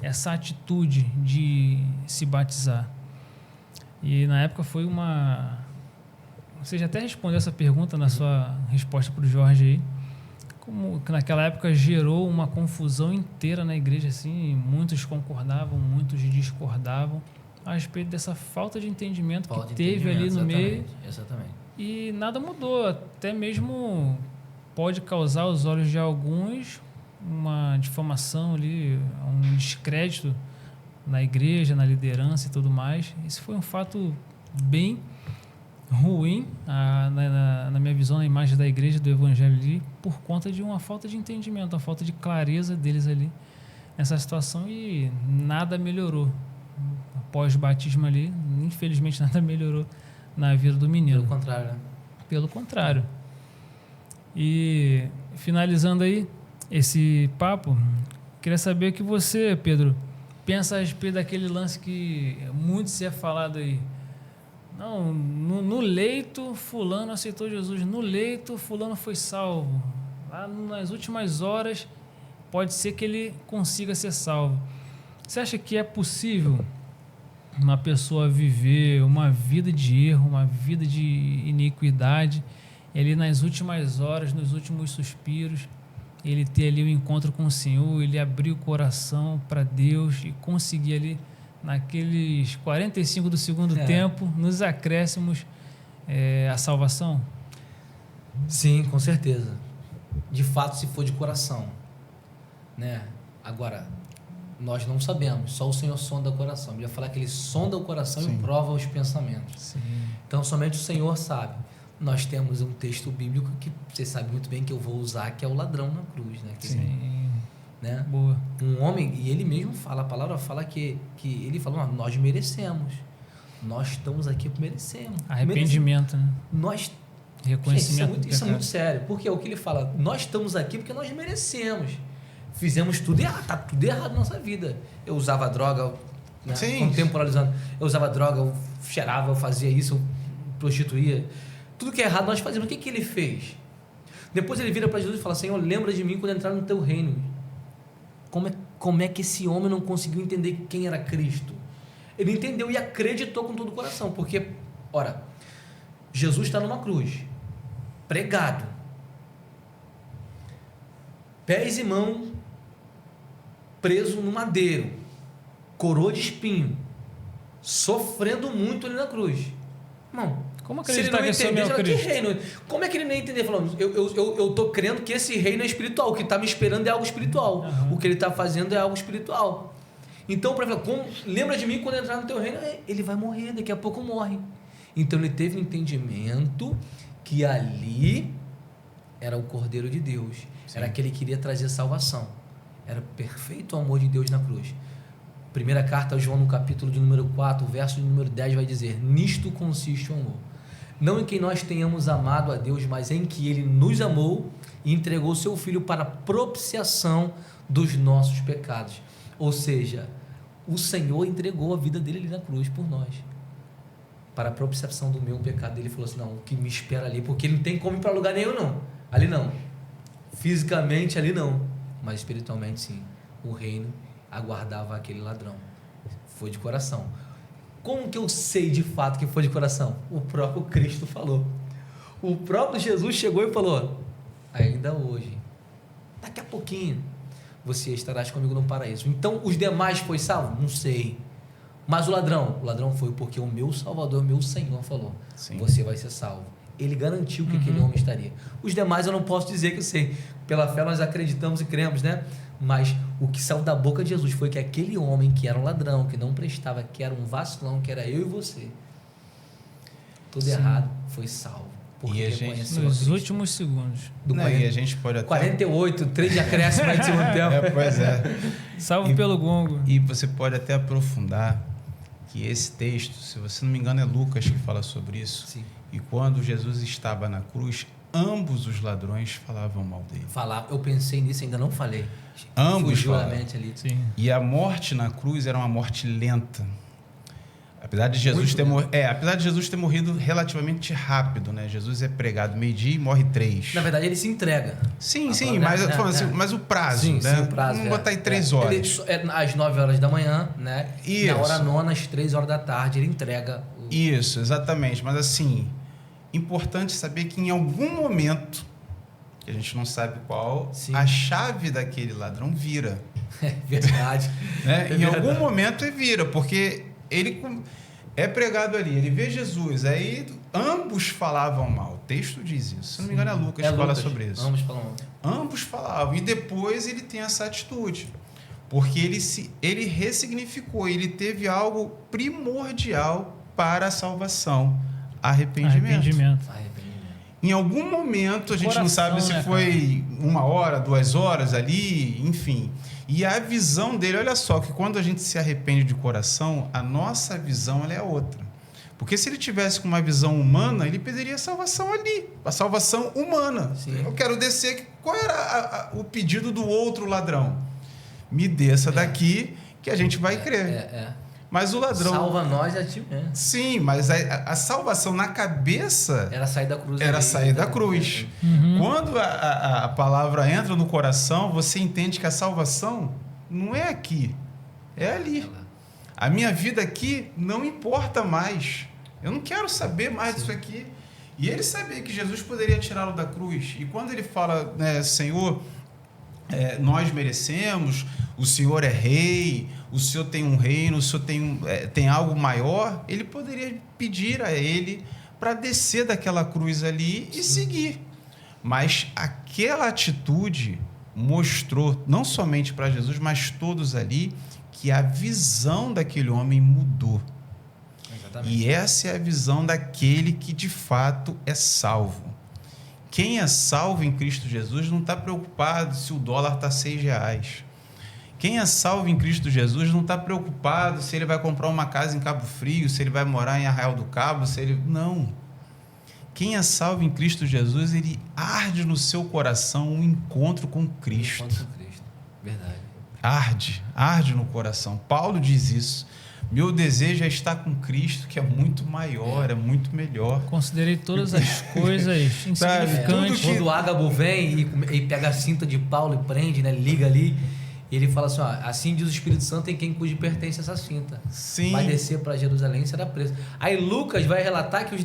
C: essa atitude de se batizar. E na época foi uma... Você já até respondeu essa pergunta na sua resposta para o Jorge aí. Como que naquela época gerou uma confusão inteira na igreja, assim, muitos concordavam, muitos discordavam a respeito dessa falta de entendimento que teve ali no meio.
D: Exatamente.
C: E nada mudou, até mesmo pode causar aos olhos de alguns uma difamação ali, um descrédito na igreja, na liderança e tudo mais. Isso foi um fato bem ruim na minha visão, na imagem da igreja, do evangelho ali, por conta de uma falta de entendimento, uma falta de clareza deles ali nessa situação, e nada melhorou. Após o batismo ali, infelizmente nada melhorou na vida do menino.
D: Pelo contrário, né?
C: Pelo contrário. E finalizando aí esse papo, queria saber o que você, Pedro, pensa a respeito daquele lance que muito se é falado aí. Não, no leito fulano aceitou Jesus, no leito fulano foi salvo. Lá nas últimas horas pode ser que ele consiga ser salvo. Você acha que é possível uma pessoa viver uma vida de erro, uma vida de iniquidade, ele nas últimas horas, nos últimos suspiros, ele ter ali um encontro com o Senhor, ele abrir o coração para Deus e conseguir ali, naqueles 45 do segundo tempo, nos acréscimos, a salvação?
D: Sim, com certeza. De fato, se for de coração, né? Agora, nós não sabemos, só o Senhor sonda o coração. Eu ia falar que Ele sonda o coração
B: Sim.
D: e prova os pensamentos.
C: Sim.
D: Então, somente o Senhor sabe. Nós temos um texto bíblico que você sabe muito bem que eu vou usar, que é o ladrão na cruz, né?
C: Sim.
D: Né?
C: Boa.
D: Um homem, e ele mesmo fala, a palavra fala que ele falou, nós merecemos. Nós estamos aqui porque merecemos.
C: Arrependimento, né?
D: Nós
C: Reconhecimento.
D: Gente, isso é muito sério. Porque é o que ele fala, nós estamos aqui porque nós merecemos. Fizemos tudo errado, tá tudo errado na nossa vida. Eu usava droga, né? Contemporalizando. Eu usava droga, eu cheirava, eu fazia isso, eu prostituía. Tudo que é errado nós fazíamos. O que ele fez? Depois ele vira para Jesus e fala, Senhor, lembra de mim quando entrar no teu reino. Como é que esse homem não conseguiu entender quem era Cristo? Ele entendeu e acreditou com todo o coração. Porque, ora, Jesus está numa cruz, pregado, pés e mãos, preso no madeiro, coroa de espinho, sofrendo muito ali na cruz. Irmão,
C: Como
D: se ele
C: acreditar
D: não
C: que esse homem é o
D: entender, que
C: Cristo?
D: reino? Como é que ele nem entender? Falando, eu tô crendo que esse reino é espiritual, o que está me esperando é algo espiritual, o que ele está fazendo é algo espiritual. Então, para falar, lembra de mim quando entrar no teu reino? Ele vai morrer, daqui a pouco morre. Então ele teve um entendimento que ali era o Cordeiro de Deus. Sim. Era aquele que queria trazer salvação. Era perfeito o amor de Deus na cruz. Primeira carta a João, no capítulo de número 4, verso de número 10, vai dizer, nisto consiste o amor. Não em que nós tenhamos amado a Deus, mas em que Ele nos amou e entregou seu Filho para a propiciação dos nossos pecados. Ou seja, o Senhor entregou a vida dele ali na cruz por nós. Para a propiciação do meu pecado. Ele falou assim, não, o que me espera ali, porque ele não tem como ir para lugar nenhum, não. Ali não. Fisicamente ali não. Mas espiritualmente sim. O reino aguardava aquele ladrão. Foi de coração. Como que eu sei de fato que foi de coração? O próprio Cristo falou. O próprio Jesus chegou e falou, ainda hoje, daqui a pouquinho, você estarás comigo no paraíso. Então, os demais foi salvo? Não sei. Mas o ladrão foi porque o meu Salvador, o meu Senhor falou, sim, você vai ser salvo. Ele garantiu que aquele homem estaria. Os demais eu não posso dizer que eu sei. Pela fé nós acreditamos e cremos, né? Mas o que saiu da boca de Jesus foi que aquele homem que era um ladrão, que não prestava, que era um vacilão, que era eu e você, tudo errado, foi salvo. Porque
B: e a gente,
C: nos últimos segundos.
B: E a gente pode até...
D: 48, 3 de acréscimo aí de segundo tempo.
B: Pois é.
C: Salvo pelo gongo.
B: E você pode até aprofundar que esse texto, se você não me engano, é Lucas que fala sobre isso.
D: Sim.
B: E quando Jesus estava na cruz, ambos os ladrões falavam mal dele.
D: Eu pensei nisso, ainda não falei.
B: Ambos
D: fugiu a
B: falavam.
D: mente ali.
C: Sim.
B: E a morte na cruz era uma morte lenta. Apesar de Jesus ter morrido relativamente rápido, né? Jesus é pregado meio-dia e morre 3.
D: Na verdade, ele se entrega.
B: Sim, mas eu tô falando assim, mas o prazo,
D: sim,
B: né?
D: Sim, o prazo.
B: Vamos botar em 3 horas.
D: Às 9 horas da manhã, né?
B: Isso.
D: Na hora nona, às 3 horas da tarde, ele entrega.
B: Isso, exatamente. Mas assim, importante saber que em algum momento, que a gente não sabe qual, sim, a chave daquele ladrão vira.
D: É verdade.
B: Né? Em algum momento ele vira, porque ele é pregado ali, ele vê Jesus, aí ambos falavam mal. O texto diz isso. Se não me engano, é Lucas que fala sobre isso.
D: Ambos falavam.
B: Ambos falavam. E depois ele tem essa atitude. Porque ele ressignificou, ele teve algo primordial para a salvação: arrependimento. Em algum momento, a gente não sabe se foi 1 hora, 2 horas ali, enfim. E a visão dele, olha só, que quando a gente se arrepende de coração, a nossa visão ela é outra. Porque se ele tivesse com uma visão humana, ele pediria a salvação ali, a salvação humana.
D: Sim.
B: Eu quero descer. Qual era o pedido do outro ladrão? Me desça daqui que a gente vai crer. Mas o ladrão...
D: Salva nós a ti mesmo.
B: Sim, mas a salvação na cabeça...
D: Era sair da cruz.
B: Era sair da cruz. Quando a palavra entra no coração, você entende que a salvação não é aqui, é ali. A minha vida aqui não importa mais. Eu não quero saber mais disso aqui. E ele sabia que Jesus poderia tirá-lo da cruz. E quando ele fala, né, Senhor, nós merecemos, o Senhor é rei, o Senhor tem um reino, o Senhor tem algo maior, ele poderia pedir a ele para descer daquela cruz ali e seguir. Mas aquela atitude mostrou, não somente para Jesus, mas todos ali, que a visão daquele homem mudou. Exatamente. E essa é a visão daquele que de fato é salvo. Quem é salvo em Cristo Jesus não está preocupado se o dólar está R$6. Quem é salvo em Cristo Jesus não está preocupado se ele vai comprar uma casa em Cabo Frio, se ele vai morar em Arraial do Cabo, se ele... Não. Quem é salvo em Cristo Jesus, ele arde no seu coração um encontro com Cristo.
D: Encontro com Cristo. Verdade.
B: Arde no coração. Paulo diz isso. Meu desejo é estar com Cristo, que é muito maior, é muito melhor.
C: Considerei todas as coisas insignificantes.
D: Quando o Ágabo vem e pega a cinta de Paulo e prende, né, liga ali, e ele fala assim, ó, assim diz o Espírito Santo em quem cujo pertence essa cinta.
B: Sim.
D: Vai descer para Jerusalém e será preso. Aí Lucas vai relatar que ele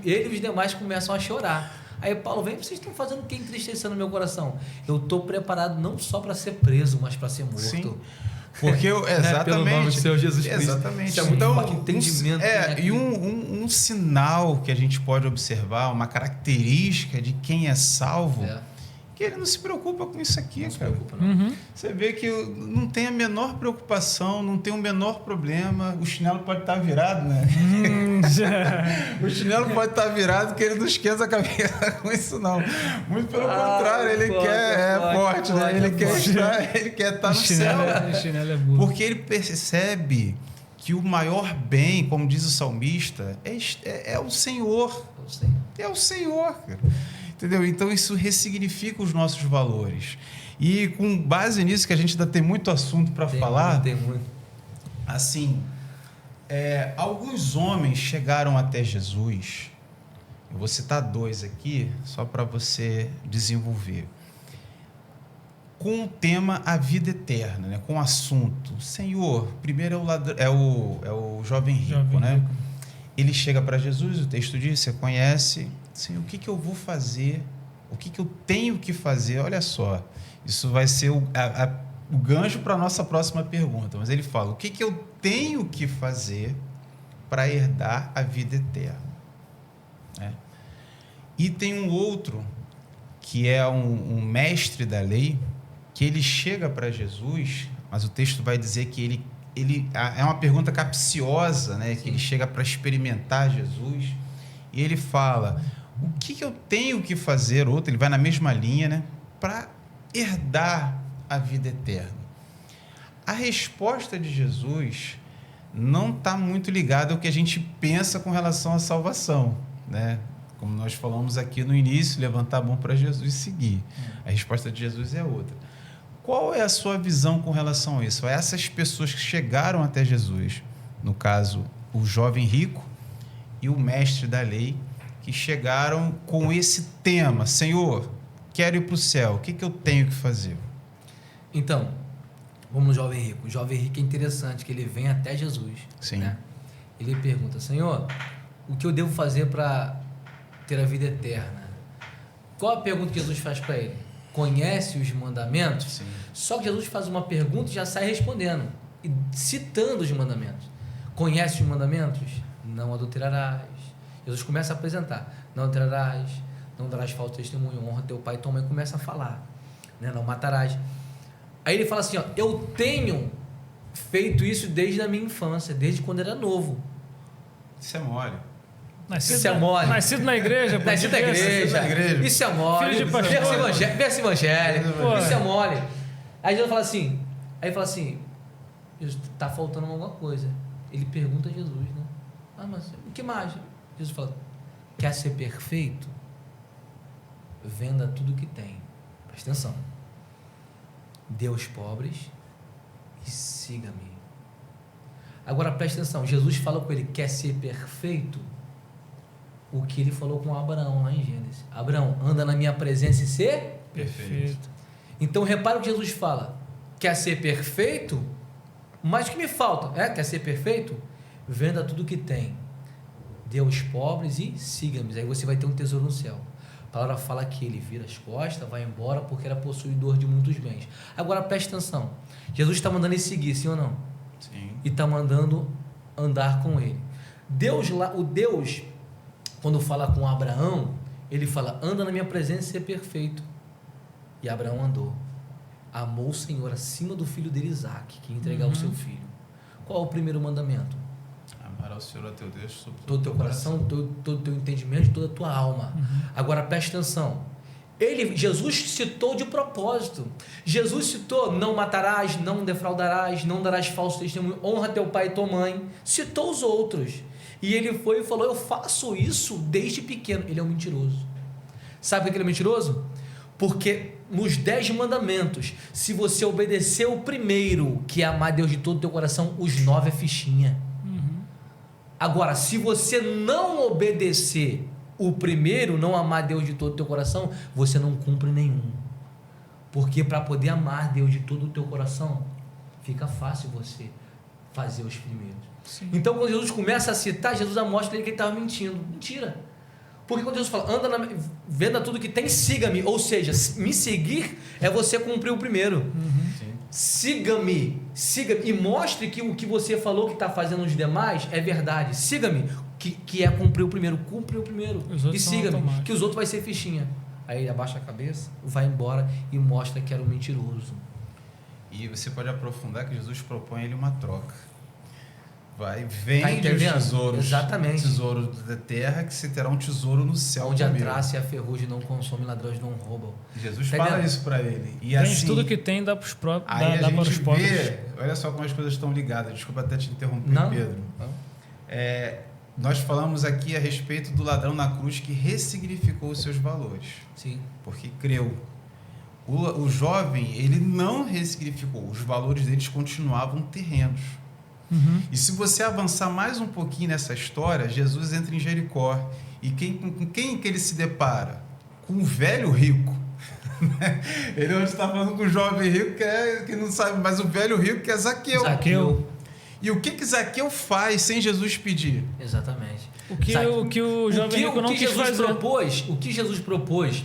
D: e os demais começam a chorar. Aí Paulo vem, vocês estão fazendo o que entristecendo o meu coração? Eu estou preparado não só para ser preso, mas para ser morto.
B: Sim. Porque exatamente.
D: Pelo nome do Senhor Jesus Cristo.
B: Exatamente.
D: Isso é muito entendimento.
B: E um sinal que a gente pode observar, uma característica de quem é salvo, que ele não se preocupa com isso aqui, não cara. Se preocupa, não. Você vê que não tem a menor preocupação, não tem o menor problema. O chinelo pode estar virado, né? O chinelo pode estar virado, que ele não esquenta a cabeça com isso, não. Muito pelo contrário, ele quer forte, né? Ele quer estar no céu.
C: O chinelo é burro.
B: Porque ele percebe que o maior bem, como diz o salmista, é o Senhor. É o Senhor, cara. Entendeu? Então isso ressignifica os nossos valores. E com base nisso, que a gente ainda tem muito assunto para falar.
D: Tem muito.
B: Assim, alguns homens chegaram até Jesus. Eu vou citar 2 aqui, só para você desenvolver. Com o tema a vida eterna, né? Com o assunto. Senhor, primeiro é o jovem rico, né? Ele chega para Jesus, o texto diz, você conhece. Senhor, o que eu vou fazer? O que eu tenho que fazer? Olha só, isso vai ser o gancho para a nossa próxima pergunta. Mas ele fala, o que eu tenho que fazer para herdar a vida eterna? E tem um outro, que é um mestre da lei, que ele chega para Jesus, mas o texto vai dizer que ele é uma pergunta capciosa, né? Que ele chega para experimentar Jesus, e ele fala... O que eu tenho que fazer, ele vai na mesma linha, né, para herdar a vida eterna? A resposta de Jesus não está muito ligada ao que a gente pensa com relação à salvação, né? Como nós falamos aqui no início, levantar a mão para Jesus e seguir. A resposta de Jesus é outra. Qual é a sua visão com relação a isso? A essas pessoas que chegaram até Jesus, no caso, o jovem rico e o mestre da lei, que chegaram com esse tema, Senhor, quero ir para o céu, o que eu tenho que fazer?
D: Então, vamos no jovem rico. O jovem rico é interessante, que ele vem até Jesus.
B: Sim.
D: Né? Ele pergunta, Senhor, o que eu devo fazer para ter a vida eterna? Qual a pergunta que Jesus faz para ele? Conhece os mandamentos?
B: Sim.
D: Só que Jesus faz uma pergunta e já sai respondendo, e citando os mandamentos. Conhece os mandamentos? Não adulterarás. Jesus começa a apresentar, não adulterarás, não darás falso testemunho, honra teu pai e tua mãe, começa a falar, né? Não matarás. Aí ele fala assim, ó, eu tenho feito isso desde a minha infância, desde quando era novo.
B: Isso é mole.
D: Isso é mole.
C: Nascido na igreja. pô,
D: Nascido na igreja.
B: igreja.
D: Isso é mole.
C: Filho de pastor.
D: Berço evangélico.
C: Pô.
D: Isso é mole. Aí Jesus fala assim, Jesus, tá faltando alguma coisa. Ele pergunta a Jesus, né? Ah, mas o que mais? Jesus fala, quer ser perfeito? Venda tudo que tem. Presta atenção. Dê aos pobres e siga-me. Agora presta atenção, Jesus fala com ele, quer ser perfeito? O que ele falou com Abraão lá em Gênesis. Abraão, anda na minha presença e ser?
C: Perfeito.
D: Então repara o que Jesus fala. Quer ser perfeito? Mas o que me falta? Quer ser perfeito? Venda tudo que tem. Dê aos pobres e siga-me. Aí você vai ter um tesouro no céu. A palavra fala que ele vira as costas, vai embora porque era possuidor de muitos bens. Agora preste atenção. Jesus está mandando ele seguir, sim ou não?
B: Sim.
D: E está mandando andar com ele. Deus, quando fala com Abraão, ele fala, anda na minha presença e ser perfeito. E Abraão andou. Amou o Senhor acima do filho dele, Isaque, que ia entregar o seu filho. Qual é o primeiro mandamento?
B: Amar ao Senhor, a teu Deus, sobre
D: Todo o teu coração, todo o teu entendimento, toda a tua alma. Agora preste atenção. Jesus citou de propósito. Jesus citou, não matarás, não defraudarás, não darás falso testemunho, honra teu pai e tua mãe. Citou os outros. E ele foi e falou, eu faço isso desde pequeno. Ele é um mentiroso. Sabe por que ele é mentiroso? Porque nos 10 mandamentos, se você obedecer o primeiro, que é amar Deus de todo o teu coração, os 9 é fichinha. Agora, se você não obedecer o primeiro, não amar Deus de todo o teu coração, você não cumpre nenhum. Porque para poder amar Deus de todo o teu coração, fica fácil você fazer os primeiros.
C: Sim.
D: Então, quando Jesus começa a citar, Jesus mostra ele que ele estava mentindo. Mentira. Porque quando Jesus fala, venda tudo que tem, siga-me. Ou seja, me seguir é você cumprir o primeiro.
B: Sim.
D: Siga-me, e mostre que o que você falou que está fazendo os demais é verdade. Siga-me, que é cumprir o primeiro. Cumpre o primeiro e siga-me, que os outros vai ser fichinha. Aí ele abaixa a cabeça, vai embora e mostra que era um mentiroso.
B: E você pode aprofundar que Jesus propõe ele uma troca. Vende os tesouros.
D: Exatamente.
B: Tesouro da terra, que você terá um tesouro no céu.
D: Onde a
B: comigo.
D: traça e a ferrugem não consomem, ladrões não roubam.
B: Jesus
D: Tá
B: fala
D: vendo?
B: isso para ele. E
C: Vende
B: assim,
C: tudo que tem, dá para os próprios.
B: aí
C: Dá
B: a
C: para os
B: gente
C: pobres.
B: vê, olha só como as coisas estão ligadas. Desculpa até te interromper,
D: Não.
B: Pedro. Nós falamos aqui a respeito do ladrão na cruz que ressignificou os seus valores,
D: Sim.
B: porque creu. O jovem, ele não ressignificou, os valores deles continuavam terrenos. E se você avançar mais um pouquinho nessa história, Jesus entra em Jericó. E com quem que ele se depara? Com um velho rico. Ele hoje está falando com o jovem rico que não sabe, mas o velho rico que é Zaqueu. E o que Zaqueu faz sem Jesus pedir?
D: Exatamente.
C: O que o jovem rico não quis fazer.
D: O que Jesus propôs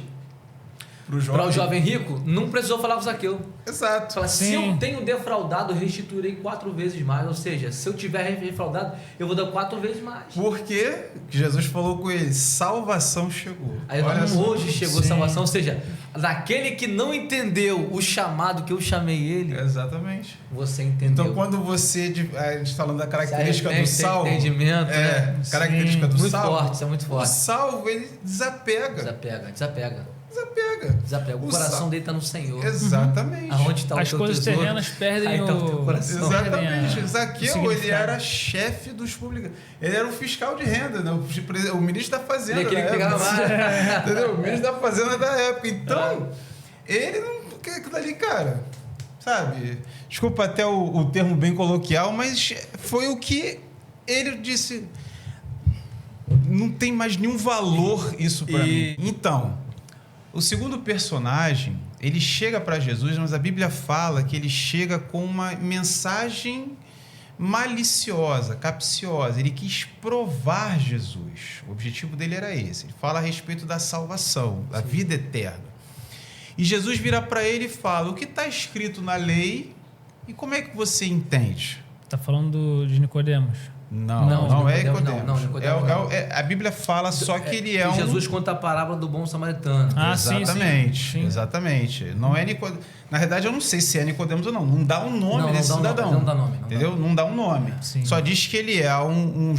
B: Para
D: o jovem rico, não precisou falar com Zaqueu.
B: Exato.
D: Fala, se
C: Sim.
D: eu tenho defraudado, eu restituirei 4 vezes mais. Ou seja, se eu tiver defraudado, eu vou dar 4 vezes mais.
B: Porque Jesus falou com ele, salvação chegou.
D: Aí
B: Olha só.
D: hoje chegou a
C: Sim.
D: salvação, ou seja, daquele que não entendeu o chamado que eu chamei ele,
B: Exatamente.
D: você entendeu.
B: Então, quando você... A gente falando da característica do salvo...
D: entendimento, né?
B: Característica do
D: Muito
B: salvo.
D: forte, isso é muito
B: O
D: forte.
B: salvo, ele desapega.
D: Desapega. O
B: O
D: coração dele está no Senhor.
B: Exatamente.
D: Aonde está o
C: As
D: teu
C: coisas
D: tesouro?
C: terrenas perdem
D: Aí tá o teu coração.
B: Exatamente.
C: o
B: Zaqueu, ele
C: significado.
B: era chefe dos publicanos. Ele era o fiscal de renda, né? O ministro da Fazenda.
D: Ele é aquele
B: da
D: que pegava
B: época.
D: mais.
B: Entendeu? O ministro da Fazenda da época. Então, ele não... Aquilo ali, cara... Sabe? Desculpa até o termo bem coloquial, mas foi o que ele disse... Não tem mais nenhum valor isso para mim. Então, o segundo personagem, ele chega para Jesus, mas a Bíblia fala que ele chega com uma mensagem maliciosa, capciosa. Ele quis provar Jesus. O objetivo dele era esse. Ele fala a respeito da salvação, da vida eterna. E Jesus vira para ele e fala, o que está escrito na lei e como é que você entende?
C: Tá falando de Nicodemos.
B: Não é
D: Nicodemos,
B: Nicodemos.
D: não, Nicodemos não.
B: A Bíblia fala só que ele é um...
D: Jesus conta a parábola do bom samaritano.
C: Ah, sim,
B: Exatamente,
C: sim.
B: exatamente. Não é Nicodemos. Na verdade, eu não sei se é Nicodemos ou não. Não dá um nome desse cidadão.
D: Não dá nome.
B: Entendeu? Não dá um nome.
C: Sim.
B: Só diz que ele é um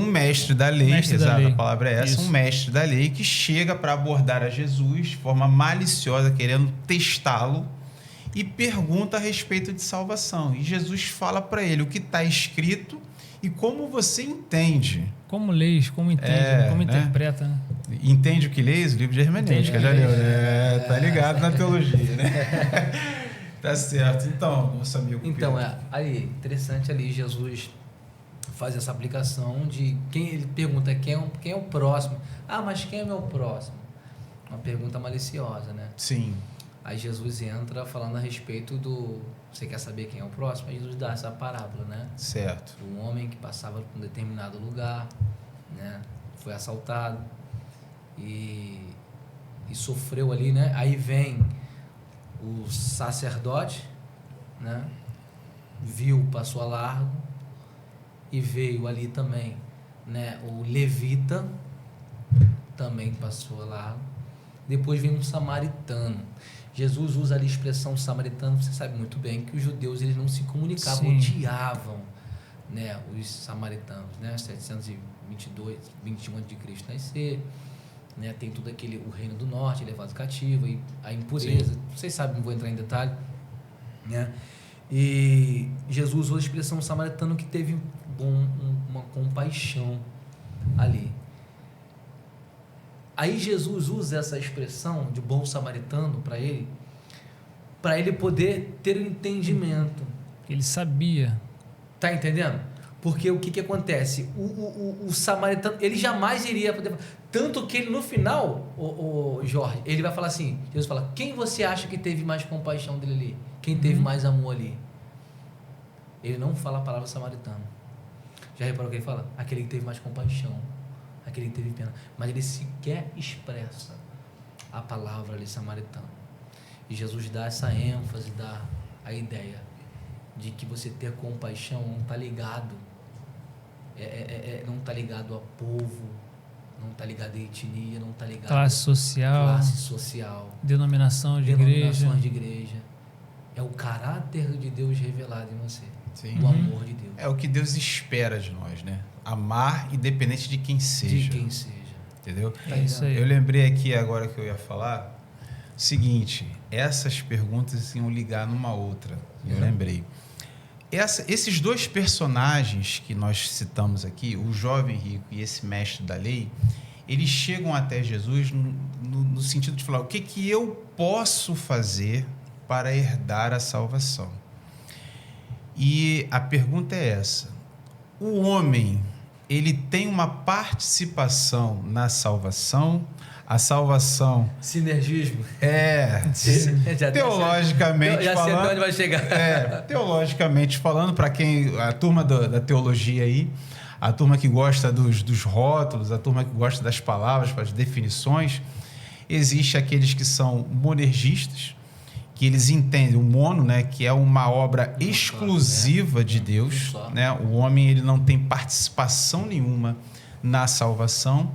B: mestre da lei,
C: Mestre da
B: exato,
C: lei.
B: a palavra é essa,
C: Isso.
B: um mestre da lei que chega para abordar a Jesus de forma maliciosa, querendo testá-lo, e pergunta a respeito de salvação. E Jesus fala para ele o que está escrito e como você entende.
C: Como leis, como entende, como interpreta, né?
B: Entende o que lês? O livro de hermenêutica, já leu, né? Tá ligado na teologia, né? Tá certo. Então, nosso amigo
D: Então,
B: Pedro.
D: aí, interessante ali, Jesus faz essa aplicação de quem ele pergunta quem é o próximo. Ah, mas quem é meu próximo? Uma pergunta maliciosa, né?
B: Sim.
D: Aí Jesus entra falando a respeito do... Você quer saber quem é o próximo? Aí Jesus dá essa parábola, né?
B: Certo.
D: Um homem que passava por um determinado lugar, né? Foi assaltado e sofreu ali, né? Aí vem o sacerdote, né? Viu, passou a largo, e veio ali também, né? O levita também passou a largo. Depois vem um samaritano. Jesus usa ali a expressão samaritano, você sabe muito bem que os judeus eles não se comunicavam,
C: Sim.
D: odiavam, né, os samaritanos, né, 722, 21 a.C. nascer, né, tem tudo aquele, o reino do norte levado cativo, e a impureza, vocês sabem, não vou entrar em detalhe, né, e Jesus usou a expressão samaritano que teve uma compaixão ali. Aí Jesus usa essa expressão de bom samaritano para ele poder ter um entendimento.
C: Ele sabia.
D: Tá entendendo? Porque o que acontece? O samaritano, ele jamais iria poder... Tanto que ele no final, o Jorge, ele vai falar assim, Jesus fala, quem você acha que teve mais compaixão dele ali? Quem teve mais amor ali? Ele não fala a palavra samaritano. Já reparou o que ele fala? Aquele que teve mais compaixão. Aquele que teve pena, mas ele sequer expressa a palavra ali samaritano. E Jesus dá essa ênfase, dá a ideia de que você ter compaixão não está ligado, não está ligado a povo, não está ligado a etnia, não está ligado
C: Classe social, denominação de
D: denominações de igreja. É o caráter de Deus revelado em você,
B: Sim.
D: o amor de Deus.
B: É o que Deus espera de nós, né? Amar independente de quem seja.
D: De quem seja.
B: Entendeu?
D: Tá
C: É isso aí.
B: Eu lembrei aqui agora que eu ia falar o seguinte, essas perguntas iam ligar numa outra. Eu lembrei. Esses dois personagens que nós citamos aqui, o jovem rico e esse mestre da lei, eles chegam até Jesus no sentido de falar o que eu posso fazer para herdar a salvação. E a pergunta é essa: o homem, ele tem uma participação na salvação? A salvação
D: Sinergismo.
B: já teologicamente
D: já sei até
B: falando,
D: onde vai chegar.
B: teologicamente falando, para quem a turma da teologia aí, a turma que gosta dos rótulos, a turma que gosta das palavras, das definições, existe aqueles que são monergistas, que eles entendem o mono, né, que é uma obra exclusiva de Deus, né? O homem ele não tem participação nenhuma na salvação.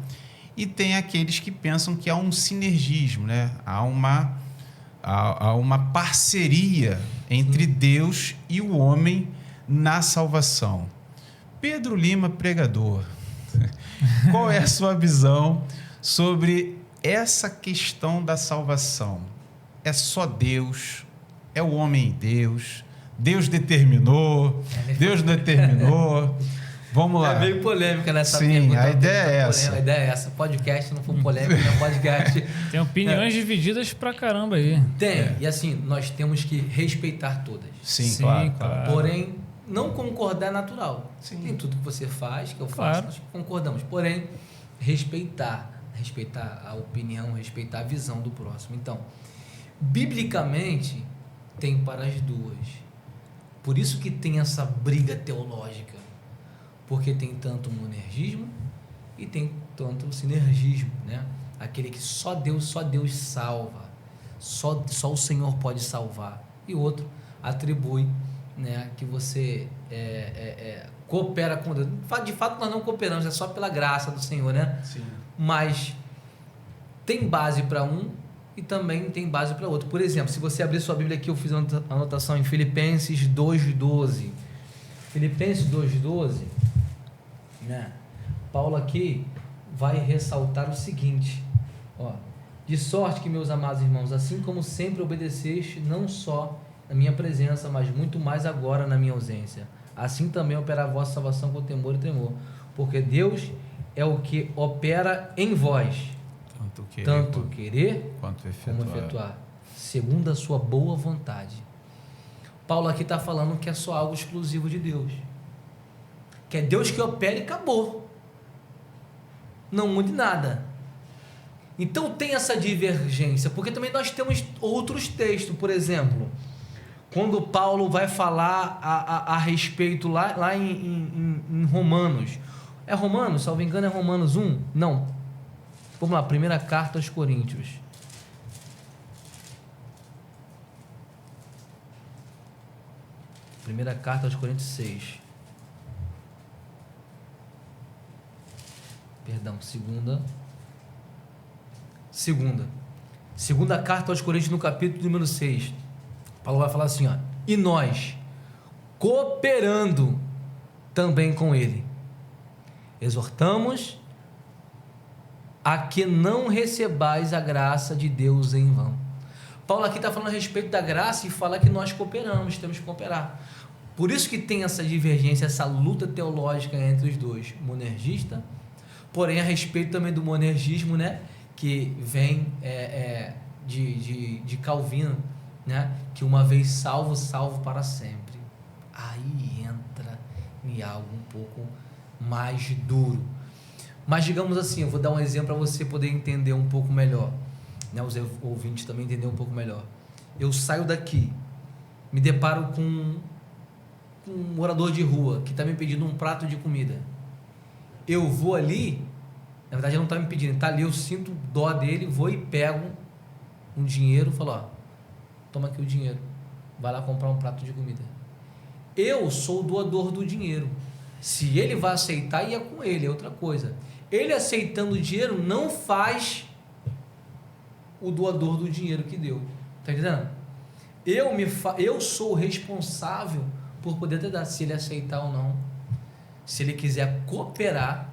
B: E tem aqueles que pensam que há um sinergismo, né? Há uma parceria entre Deus e o homem na salvação. Pedro Lima, pregador, qual é a sua visão sobre essa questão da salvação? É só Deus? É o homem em Deus? Deus determinou? Deus determinou? Vamos lá.
D: É meio polêmica nessa
B: Sim,
D: pergunta.
B: a ideia é essa.
D: A ideia é essa. Podcast não for polêmica, não é podcast.
C: Tem opiniões divididas pra caramba aí.
D: Tem. E assim, nós temos que respeitar todas.
B: Sim, claro.
D: Porém, não concordar é natural.
B: Sim.
D: Tem tudo que você faz, que eu faço,
C: Claro.
D: nós concordamos. Porém, respeitar a opinião, respeitar a visão do próximo. Então, biblicamente, tem para as duas. Por isso que tem essa briga teológica. Porque tem tanto monergismo e tem tanto sinergismo, né? Aquele que só Deus salva. Só o Senhor pode salvar. E outro, atribui, né, que você coopera com Deus. De fato, nós não cooperamos, é só pela graça do Senhor, né?
B: Sim.
D: Mas tem base para um e também tem base para outro. Por exemplo, se você abrir sua Bíblia aqui, eu fiz uma anotação em Filipenses 2:12. Filipenses 2:12, né? Paulo aqui vai ressaltar o seguinte, ó: de sorte que, meus amados irmãos, assim como sempre obedeceste, não só na minha presença, mas muito mais agora na minha ausência, assim também opera a vossa salvação com temor e tremor, porque Deus é o que opera em vós, tanto querer
B: quanto
D: como efetuar, segundo a sua boa vontade. Paulo aqui está falando que é só algo exclusivo de Deus, que é Deus que opera e acabou, não mude nada. Então tem essa divergência, porque também nós temos outros textos, por exemplo, quando Paulo vai falar a respeito lá em Romanos, é Romanos, salvo engano, é Romanos 1? Não, vamos lá, primeira carta aos Coríntios, primeira carta aos Coríntios 6, perdão, segunda carta aos Coríntios, no capítulo número 6, Paulo vai falar assim, ó: e nós, cooperando também com ele, exortamos a que não recebais a graça de Deus em vão. Paulo aqui está falando a respeito da graça e fala que nós cooperamos, temos que cooperar. Por isso que tem essa divergência, essa luta teológica entre os dois, monergista, porém a respeito também do monergismo, né, que vem de Calvino, né, que uma vez salvo, salvo para sempre. Aí entra em algo um pouco mais duro. Mas digamos assim, eu vou dar um exemplo para você poder entender um pouco melhor, né, os ouvintes também entender um pouco melhor. Eu saio daqui, me deparo com um morador de rua que está me pedindo um prato de comida. Eu vou ali, na verdade ele não está me pedindo, está ali, eu sinto dó dele, vou e pego um dinheiro, falo, ó, toma aqui o dinheiro, vai lá comprar um prato de comida. Eu sou o doador do dinheiro. Se ele vai aceitar, ia com ele, é outra coisa. Ele aceitando o dinheiro não faz o doador do dinheiro que deu. Tá entendendo? Eu sou o responsável por poder ter dado, se ele aceitar ou não. Se ele quiser cooperar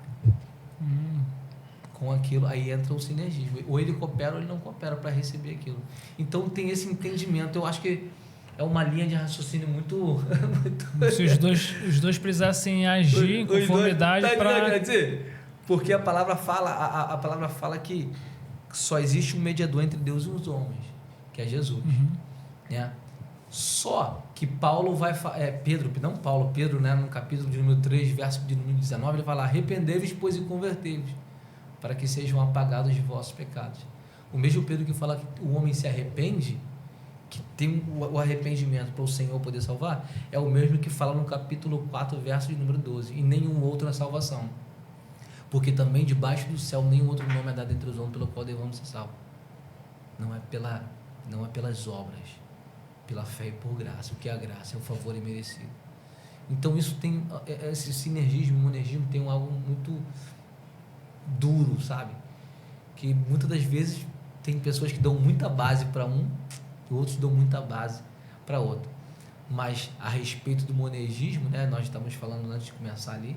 D: com aquilo, aí entra o sinergismo. Ou ele coopera ou ele não coopera para receber aquilo. Então tem esse entendimento. Eu acho que é uma linha de raciocínio muito...
C: Se os dois precisassem agir em conformidade para...
D: Quer dizer, porque a palavra fala que só existe um mediador entre Deus e os homens, que é Jesus. Né? Só que Paulo vai... Pedro, né, no capítulo de número 3, verso de número 19, ele vai lá: arrependei-vos, pois, e convertei-vos, para que sejam apagados de vossos pecados. O mesmo Pedro que fala que o homem se arrepende, que tem o arrependimento para o Senhor poder salvar, é o mesmo que fala no capítulo 4, verso de número 12, e nenhum outro na salvação, porque também debaixo do céu nenhum outro nome é dado entre os homens pelo qual devamos ser salvos. Não é pelas obras, pela fé e por graça. O que é a graça? É o favor imerecido. Então isso tem, esse sinergismo, monergismo tem algo muito duro, sabe? Que muitas das vezes tem pessoas que dão muita base para um e outros dão muita base para outro. Mas a respeito do monergismo, né, nós estamos falando antes de começar ali,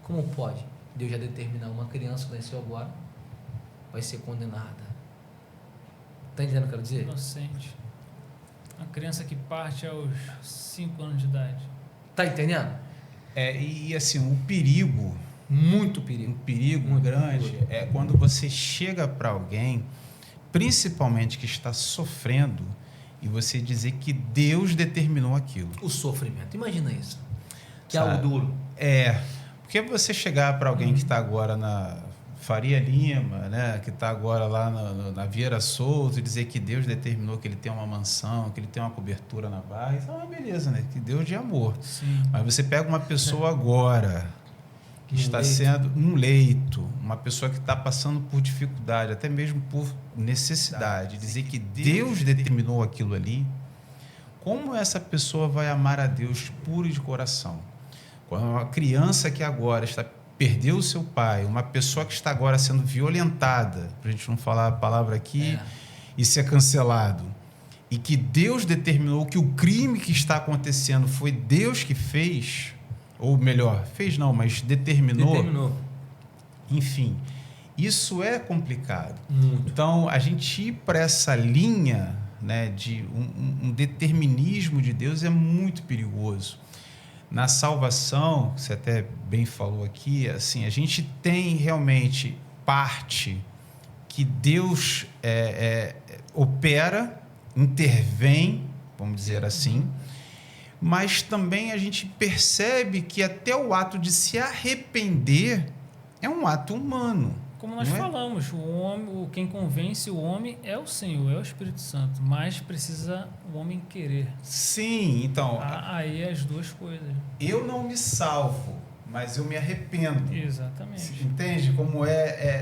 D: como pode Deus já determinar uma criança que nasceu agora vai ser condenada? Tá entendendo o que eu quero dizer?
C: Inocente. Uma criança que parte aos 5 anos de idade.
D: Tá entendendo?
B: E assim, o perigo,
D: Muito perigo.
B: um perigo
D: Muito
B: grande,
D: perigo.
B: é quando você chega para alguém, principalmente que está sofrendo, e você dizer que Deus determinou aquilo.
D: O sofrimento, imagina isso. Que é
B: Sabe?
D: algo duro.
B: Porque você chegar para alguém que está agora na Faria Lima, né, que está agora lá na Vieira Souto, e dizer que Deus determinou que ele tem uma mansão, que ele tem uma cobertura na barra, isso é uma beleza, né? Que Deus de amor.
C: Sim.
B: Mas você pega uma pessoa agora que
D: Num
B: está
D: leito.
B: sendo num leito, uma pessoa que está passando por dificuldade, até mesmo por necessidade, dizer que Deus determinou aquilo ali, como essa pessoa vai amar a Deus puro de coração? Quando uma criança que agora perdeu o seu pai, uma pessoa que está agora sendo violentada, para a gente não falar a palavra aqui e ser cancelado, e que Deus determinou que o crime que está acontecendo foi Deus que fez, ou melhor, fez não, mas determinou. Enfim, isso é complicado.
D: Muito.
B: Então, a gente ir para essa linha, né, de um determinismo de Deus é muito perigoso. Na salvação, você até bem falou aqui, assim, a gente tem realmente parte que Deus opera, intervém, vamos dizer assim, mas também a gente percebe que até o ato de se arrepender é um ato humano.
C: Como nós
B: não é?
C: falamos, quem convence o homem é o Senhor, é o Espírito Santo, mas precisa o homem querer.
B: Sim, então,
C: Aí as duas coisas.
B: eu não me salvo, mas eu me arrependo.
C: Exatamente.
B: Entende como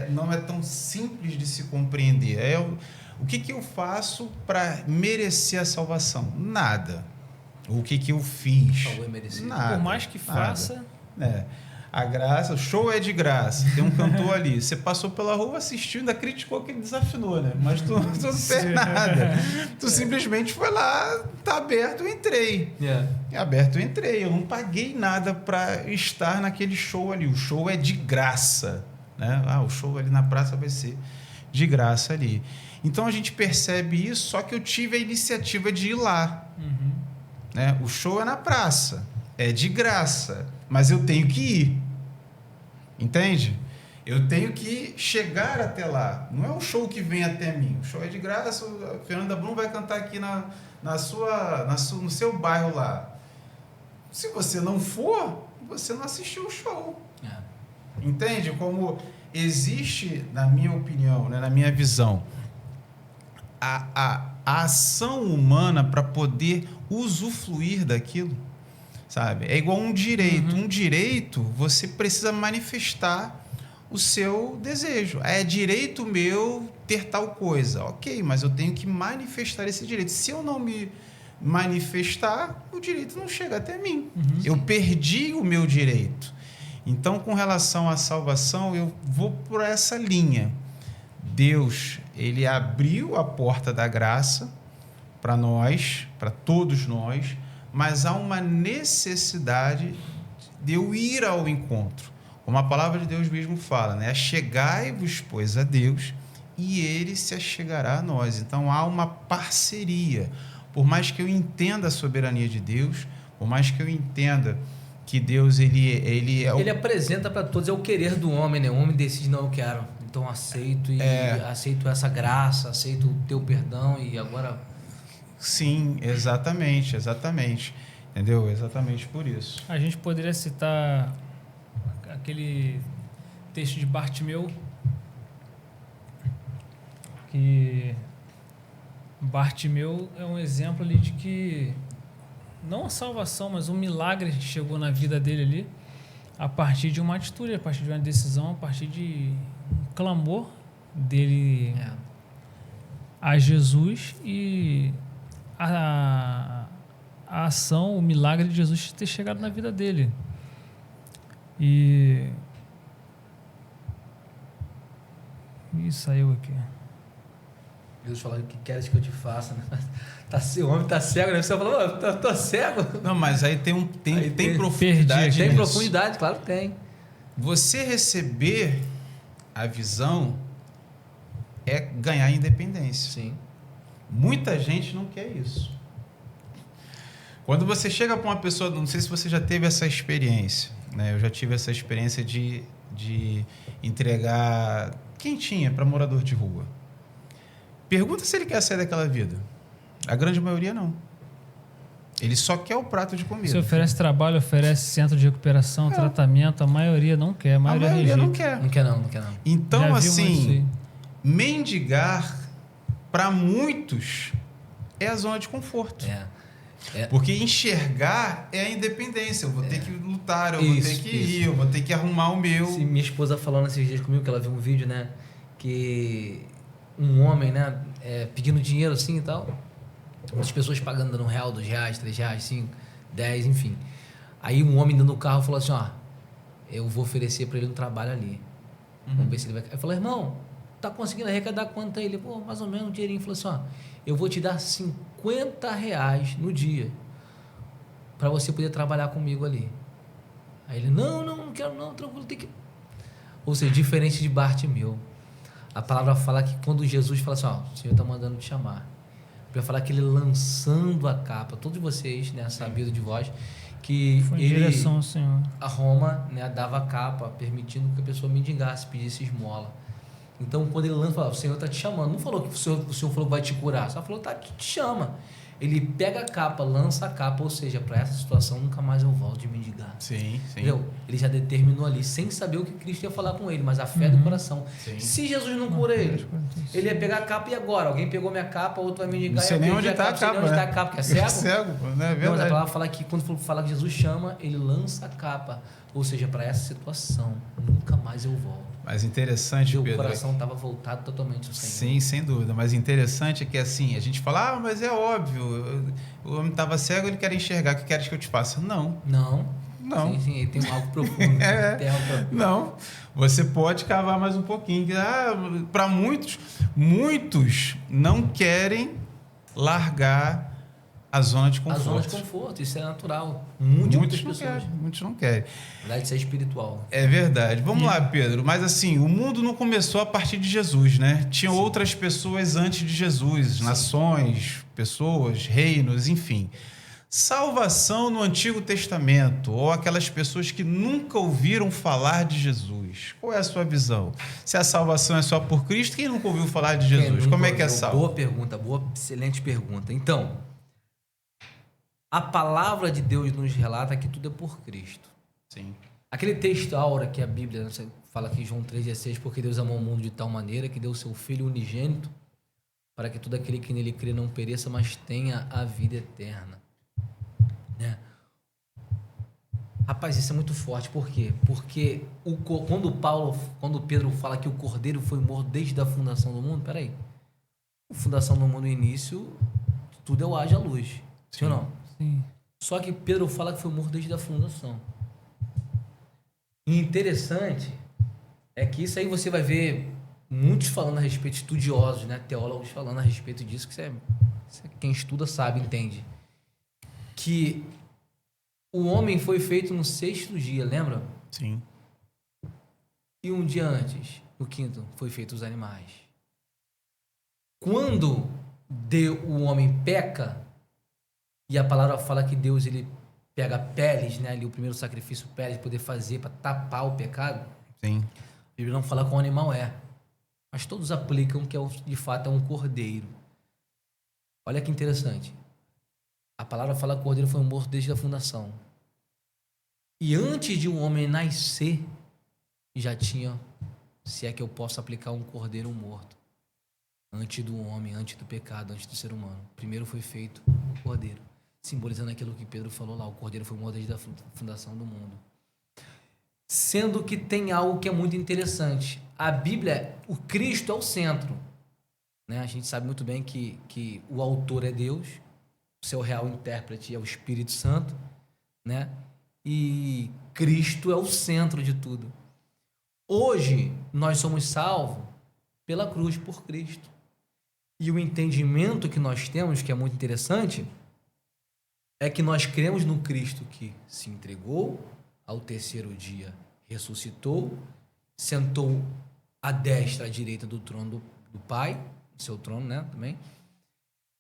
B: não é tão simples de se compreender. O que eu faço para merecer a salvação? Nada. O que eu fiz?
D: Falou em merecer.
B: Nada.
C: Por mais que
B: nada.
C: faça,
B: A graça, o show é de graça. Tem um cantor ali. Você passou pela rua, assistiu, ainda criticou que ele desafinou, né? Mas tu não fez nada. Tu simplesmente foi lá, tá aberto, eu entrei. É aberto, eu entrei. Eu não paguei nada para estar naquele show ali. O show é de graça, né? O show ali na praça vai ser de graça ali. Então a gente percebe isso, só que eu tive a iniciativa de ir lá. Né? O show é na praça, é de graça, mas eu tenho que ir. Entende? Eu tenho que chegar até lá. Não é um show que vem até mim. O show é de graça. A Fernanda Brum vai cantar aqui no seu bairro lá. Se você não for, você não assistiu o show. Entende? Como existe, na minha opinião, né, na minha visão, a ação humana para poder usufruir daquilo. Sabe? É igual um direito. Um direito, você precisa manifestar o seu desejo. É direito meu ter tal coisa. Ok, mas eu tenho que manifestar esse direito. Se eu não me manifestar, o direito não chega até mim. Eu perdi o meu direito. Então, com relação à salvação, eu vou por essa linha. Deus, ele abriu a porta da graça para nós, para todos nós, mas há uma necessidade de eu ir ao encontro. Como a palavra de Deus mesmo fala, né? Achegai-vos, pois, a Deus, e Ele se achegará a nós. Então, há uma parceria. Por mais que eu entenda a soberania de Deus, por mais que eu entenda que Deus, ele é o...
D: Ele apresenta para todos, é o querer do homem, né? O homem decide, não, eu quero. Então, aceito aceito essa graça, aceito o teu perdão e agora...
B: Sim, exatamente. Entendeu? Exatamente por isso.
C: a gente poderia citar aquele texto de Bartimeu, que Bartimeu é um exemplo ali de que não a salvação, mas um milagre chegou na vida dele ali a partir de uma atitude, a partir de uma decisão, a partir de um clamor dele a Jesus e a ação, o milagre de Jesus ter chegado na vida dele. E saiu aqui.
D: Jesus falou, o que queres que eu te faça? Né? O homem está cego, né? Você falou, eu tô cego.
B: Não, mas aí tem
D: Aí
B: profundidade.
D: Tem
B: nisso.
D: profundidade, claro que tem.
B: Você receber a visão é ganhar independência.
D: Sim.
B: Muita gente não quer isso. Quando você chega para uma pessoa, não sei se você já teve essa experiência, né? Eu já tive essa experiência de entregar quentinha para morador de rua. Pergunta se ele quer sair daquela vida. A grande maioria não. Ele só quer o prato de comida.
C: Você oferece trabalho, oferece centro de recuperação, tratamento, a maioria não quer, a maioria rejeita.
B: não quer.
D: Não quer não.
B: Então,
C: Já vi muito
B: assim,
C: isso aí.
B: mendigar para muitos é a zona de conforto. Porque enxergar é a independência. Eu vou ter que lutar, eu vou ter que ir, eu vou ter que arrumar o meu.
D: Sim, minha esposa falando esses dias comigo, que ela viu um vídeo, né? Que um homem, né? Pedindo dinheiro assim e tal. As pessoas pagando, dando R$1, R$2, R$3, 5, 10, enfim. Aí um homem dentro do carro falou assim, ó, eu vou oferecer para ele um trabalho ali. Vamos ver se ele vai... Eu falei, irmão, tá conseguindo arrecadar quanto aí? Ele, pô, mais ou menos um dinheirinho. Falou assim, ó, eu vou te dar R$50 no dia para você poder trabalhar comigo ali. Aí ele, não quero não, tranquilo, tem que... Ou seja, diferente de Bartimeu. A palavra fala que quando Jesus fala assim, ó, o Senhor está mandando te chamar. Vai falar que ele lançando a capa. Todos vocês, né, sabiam de vós, que
C: Foi em
D: ele,
C: direção ao Senhor.
D: a Roma, né, dava a capa, permitindo que a pessoa mendigasse, pedisse esmola. Então, quando ele lança, fala, o Senhor está te chamando. Não falou que o Senhor falou que vai te curar, só falou que te chama. Ele pega a capa, lança a capa, ou seja, para essa situação nunca mais eu volto de mendigar.
B: Sim.
D: Entendeu? Ele já determinou ali, sem saber o que Cristo ia falar com ele, mas a fé do coração.
B: Sim.
D: Se Jesus não cura ele, ele ia pegar a capa e agora? Alguém pegou minha capa, outro vai mendigar.
B: Não sei
D: eu
B: nem
D: perdi
B: onde está a
D: não sei nem
B: capa.
D: onde tá a capa, que é cego?
B: Cego, né? É
D: Não, mas a
B: verdade.
D: palavra fala que quando fala que Jesus chama, ele lança a capa. Ou seja, para essa situação, nunca mais eu volto.
B: Mas interessante,
D: Meu
B: Pedro.
D: coração estava voltado totalmente ao Senhor.
B: Sim, sem dúvida. Mas interessante é que assim, a gente fala, mas é óbvio, o homem estava cego, ele quer enxergar, o que queres que eu te faça? Não.
D: Não.
B: Não.
D: Sim, ele tem algo profundo.
B: É.
D: Tem algo profundo.
B: Não. Você pode cavar mais um pouquinho. Para muitos não querem largar a zona de conforto.
D: A zona de conforto, isso é natural. Muitas
B: não
D: pessoas.
B: querem, muitos não querem.
D: Na verdade, isso é espiritual.
B: É verdade. Vamos lá, Pedro. Mas assim, o mundo não começou a partir de Jesus, né? Tinha outras pessoas antes de Jesus, nações, pessoas, reinos, enfim. Salvação no Antigo Testamento, ou aquelas pessoas que nunca ouviram falar de Jesus. Qual é a sua visão? Se a salvação é só por Cristo, quem nunca ouviu falar de Jesus? Como é que é salvo?
D: Boa pergunta, excelente pergunta. Então, a palavra de Deus nos relata que tudo é por Cristo.
B: Sim.
D: Aquele texto aura que a Bíblia, né, fala aqui em João 3,16, porque Deus amou o mundo de tal maneira que deu o seu Filho unigênito para que todo aquele que nele crê não pereça, mas tenha a vida eterna. Né? Rapaz, isso é muito forte. Por quê? Porque quando Pedro fala que o Cordeiro foi morto desde a fundação do mundo, peraí. A fundação do mundo, no início, tudo é o haja luz. Sim ou não?
C: Sim.
D: Só que Pedro fala que foi morto desde a fundação. E interessante é que isso aí você vai ver muitos falando a respeito, estudiosos, né? Teólogos falando a respeito disso, que quem estuda sabe, entende. Que o homem foi feito no 6º dia, lembra?
B: Sim.
D: E um dia antes, no 5º, foi feito os animais. Quando o homem peca, e a palavra fala que Deus ele pega peles, né? Ali o primeiro sacrifício, peles, poder fazer para tapar o pecado.
B: Sim.
D: A Bíblia não fala qual animal é, mas todos aplicam que de fato é um cordeiro. Olha que interessante. A palavra fala que o cordeiro foi morto desde a fundação. E antes de um homem nascer, já tinha, se é que eu posso aplicar, um cordeiro morto. Antes do homem, antes do pecado, antes do ser humano. Primeiro foi feito o cordeiro. Simbolizando aquilo que Pedro falou lá, o cordeiro foi morto desde a fundação do mundo. Sendo que tem algo que é muito interessante. A Bíblia, o Cristo é o centro. Né? A gente sabe muito bem que o autor é Deus, o seu real intérprete é o Espírito Santo, né? E Cristo é o centro de tudo. Hoje, nós somos salvos pela cruz, por Cristo. E o entendimento que nós temos, que é muito interessante, é que nós cremos no Cristo que se entregou, ao 3º dia ressuscitou, sentou à destra, à direita do trono do Pai, seu trono, né, também,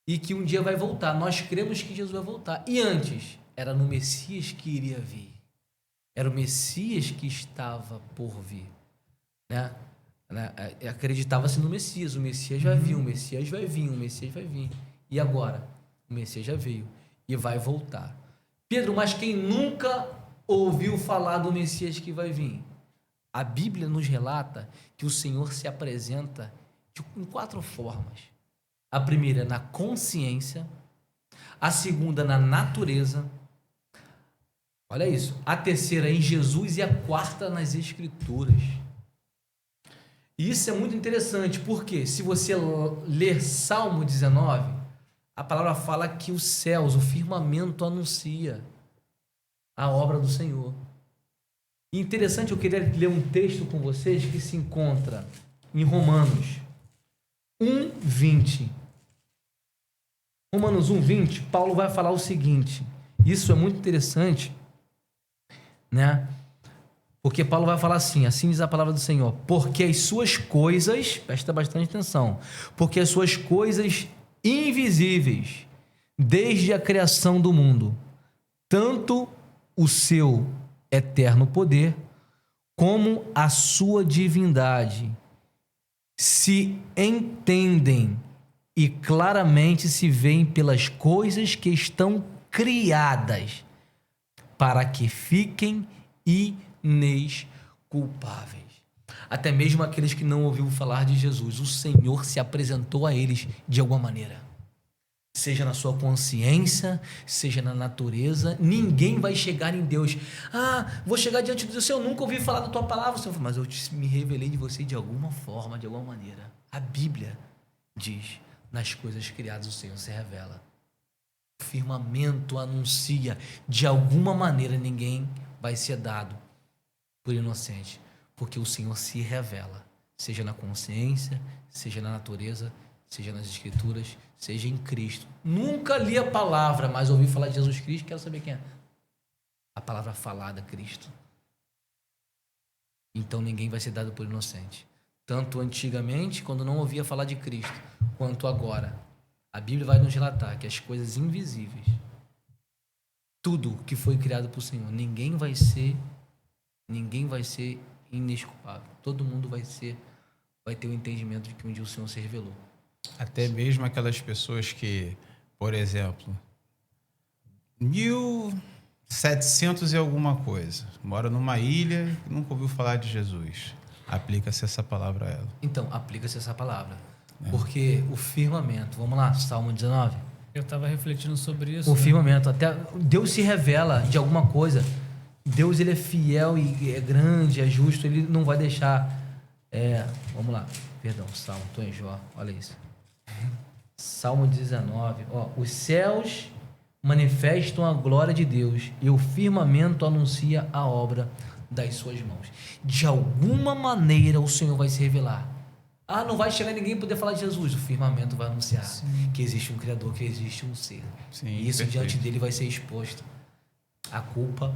D: e que um dia vai voltar. Nós cremos que Jesus vai voltar. E antes, era no Messias que iria vir. Era o Messias que estava por vir. Né? Acreditava-se no Messias. O Messias vai vir, o Messias vai vir, o Messias vai vir. E agora? O Messias já veio e vai voltar. Pedro, mas quem nunca ouviu falar do Messias que vai vir? A Bíblia nos relata que o Senhor se apresenta em 4 formas. A primeira na consciência, a segunda na natureza, olha isso, a terceira em Jesus e a quarta nas Escrituras. E isso é muito interessante, porque se você ler Salmo 19, A palavra fala que os céus, o firmamento anuncia a obra do Senhor. E interessante, eu queria ler um texto com vocês que se encontra em Romanos 1:20. Romanos 1:20, Paulo vai falar o seguinte. Isso é muito interessante, né? Porque Paulo vai falar assim diz a palavra do Senhor, porque as suas coisas, presta bastante atenção, porque as suas coisas invisíveis, desde a criação do mundo, tanto o seu eterno poder, como a sua divindade, se entendem e claramente se veem pelas coisas que estão criadas, para que fiquem inexculpáveis. Até mesmo aqueles que não ouviram falar de Jesus, o Senhor se apresentou a eles de alguma maneira. Seja na sua consciência, seja na natureza, ninguém vai chegar em Deus. Vou chegar diante do Senhor, eu nunca ouvi falar da tua palavra, Senhor, mas eu me revelei de você de alguma forma, de alguma maneira. A Bíblia diz, nas coisas criadas o Senhor se revela. O firmamento anuncia, de alguma maneira ninguém vai ser dado por inocente, porque o Senhor se revela, seja na consciência, seja na natureza, seja nas Escrituras, seja em Cristo. Nunca li a palavra, mas ouvi falar de Jesus Cristo, quero saber quem é. A palavra falada, Cristo. Então ninguém vai ser dado por inocente. Tanto antigamente, quando não ouvia falar de Cristo, quanto agora. A Bíblia vai nos relatar que as coisas invisíveis, tudo que foi criado por Senhor, ninguém vai ser inesculpável. Todo mundo vai ter o entendimento de que um dia o Senhor se revelou.
B: Até mesmo aquelas pessoas que, por exemplo, 1700 e alguma coisa, mora numa ilha e nunca ouviu falar de Jesus. Aplica-se essa palavra a ela.
D: Então, aplica-se essa palavra. Porque o firmamento, vamos lá, Salmo 19.
C: Eu estava refletindo sobre isso.
D: O firmamento, até Deus se revela de alguma coisa. Deus, ele é fiel e é grande, é justo, ele não vai deixar... vamos lá, perdão, Salmo, estou em Jó, olha isso. Salmo 19, os céus manifestam a glória de Deus e o firmamento anuncia a obra das suas mãos. De alguma maneira o Senhor vai se revelar. Não vai chegar ninguém poder falar de Jesus. O firmamento vai anunciar que existe um Criador, que existe um ser.
B: Sim,
D: e isso
B: perfeito.
D: diante dele vai ser exposto. A culpa,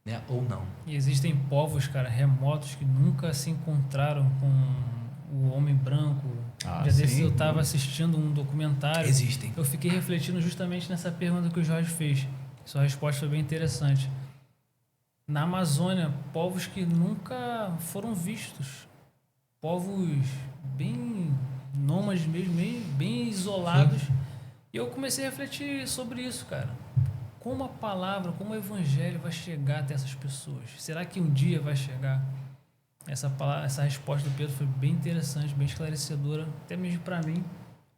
D: né, ou não.
C: E existem povos, cara, remotos que nunca se encontraram com o homem branco. Desse eu estava assistindo um documentário.
D: Existem.
C: Eu fiquei refletindo justamente nessa pergunta que o Jorge fez. Sua resposta foi bem interessante. Na Amazônia, povos que nunca foram vistos. Povos bem nômades mesmo, bem isolados. E eu comecei a refletir sobre isso, cara. Como a palavra, como o evangelho vai chegar até essas pessoas? Será que um dia vai chegar? Essa resposta do Pedro foi bem interessante, bem esclarecedora, até mesmo para mim,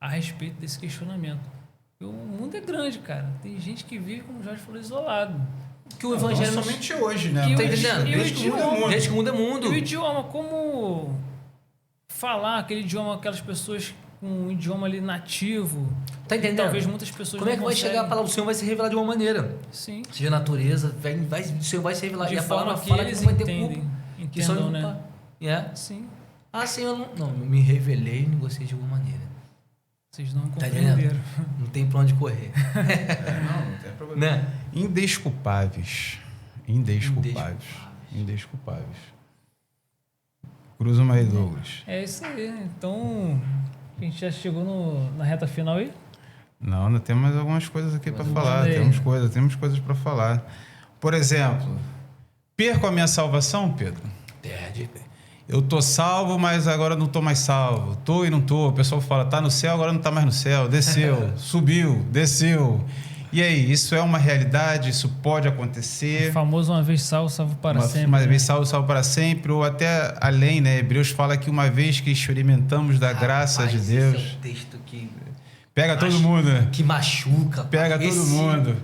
C: a respeito desse questionamento. O mundo é grande, cara. Tem gente que vive, como o Jorge falou, isolado.
D: Que o evangelho
B: não somente hoje, né?
C: E
D: Tá
C: o
D: entendendo?
B: Desde que o mundo é mundo.
D: Desde que o mundo é
C: E
D: mundo.
C: o idioma, como falar aquele idioma, aquelas pessoas com um idioma ali nativo.
D: Tá entendendo?
C: Talvez muitas pessoas
D: Como é que
C: não
D: vai
C: conseguem.
D: chegar a palavra do Senhor? Vai se revelar de uma maneira.
C: Sim.
D: Seja a natureza, o Senhor vai se revelar.
C: De
D: e a palavra
C: forma que
D: fala
C: eles
D: que não vai ter
C: entendem.
D: culpa. Que só
C: Entendam, né?
D: Sim.
C: Sim.
D: Senhor, não, eu me revelei em você de alguma maneira.
C: Vocês não
D: Tá
C: compreenderam.
D: entendendo? Não tem pra onde correr.
B: Não tem problema.
D: Né?
B: Indesculpáveis. Cruza uma aí, Douglas.
C: É isso aí. Então, a gente já chegou na reta final aí?
B: Não, ainda tem mais algumas coisas aqui para falar.
C: manda aí.
B: Temos coisas para falar. Por exemplo, perco a minha salvação, Pedro?
D: Perde.
B: Eu tô salvo, mas agora não tô mais salvo. Tô e não tô. O pessoal fala, tá no céu, agora não tá mais no céu. Desceu, subiu, desceu. E aí, isso é uma realidade? Isso pode acontecer?
C: O famoso uma vez salvo, salvo para sempre.
B: Uma
C: né?
B: vez salvo, salvo para sempre. Ou até além, né? Hebreus fala que uma vez que experimentamos da graça de Deus...
D: Esse é um texto que
B: Pega todo mundo.
D: que machuca.
B: Pega todo mundo.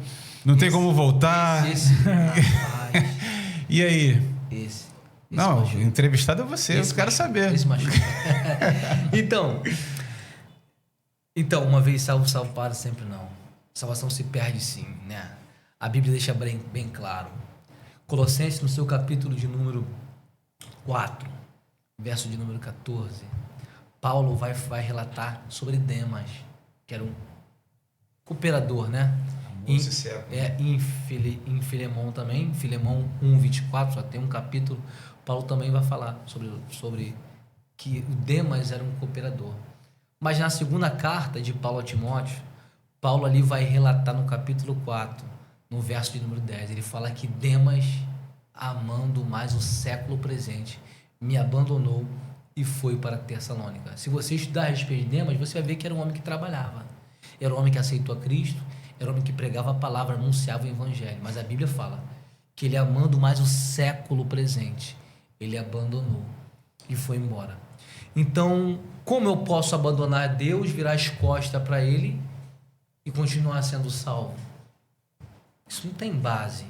B: Não tem como voltar.
D: Rapaz,
B: E aí?
D: esse
B: Não,
D: machuca.
B: o entrevistado é você. Eu quero saber.
D: Esse machuca. Então, Então, uma vez salvo, salvo para sempre não. Salvação se perde sim, né? A Bíblia deixa bem claro. Colossenses, no seu capítulo de número 4, verso de número 14, Paulo vai relatar sobre Demas, que era um cooperador, né? Em Filemão também, Filemão 1:24, só tem um capítulo, Paulo também vai falar sobre que o Demas era um cooperador. Mas na segunda carta de Paulo a Timóteo, Paulo ali vai relatar no capítulo 4, no verso de número 10, ele fala que Demas, amando mais o século presente, me abandonou e foi para Tessalônica. Se você estudar a respeito de Demas, você vai ver que era um homem que trabalhava, era um homem que aceitou a Cristo, era um homem que pregava a palavra, anunciava o evangelho, mas a Bíblia fala que ele, amando mais o século presente, ele abandonou e foi embora. Então, como eu posso abandonar Deus, virar as costas para ele e continuar sendo salvo? Isso não tem base,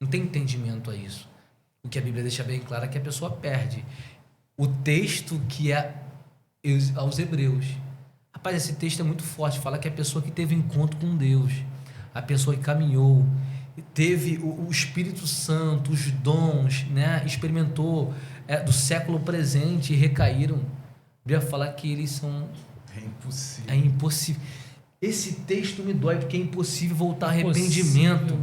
D: não tem entendimento a isso. O que a Bíblia deixa bem claro é que a pessoa perde. O texto que é aos Hebreus, rapaz, esse texto é muito forte, fala que a pessoa que teve encontro com Deus, a pessoa que caminhou, teve o Espírito Santo, os dons, né? Experimentou do século presente e recaíram. A Bíblia fala que eles são... É impossível. Esse texto me dói, porque é impossível voltar a arrependimento.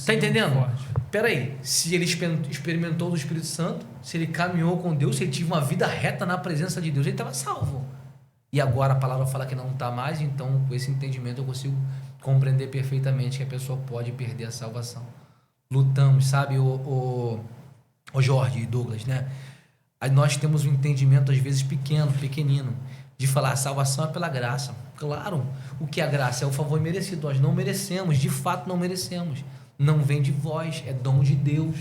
D: Tá entendendo? Peraí, se ele experimentou do Espírito Santo, se ele caminhou com Deus, se ele teve uma vida reta na presença de Deus, ele estava salvo. E agora a palavra fala que não está mais, então com esse entendimento eu consigo compreender perfeitamente que a pessoa pode perder a salvação. Lutamos, sabe, o Jorge e Douglas, né? Aí nós temos um entendimento às vezes pequenino, de falar a salvação é pela graça. Claro, o que é a graça? É o favor merecido. Nós não merecemos, de fato não merecemos. Não vem de vós, é dom de Deus.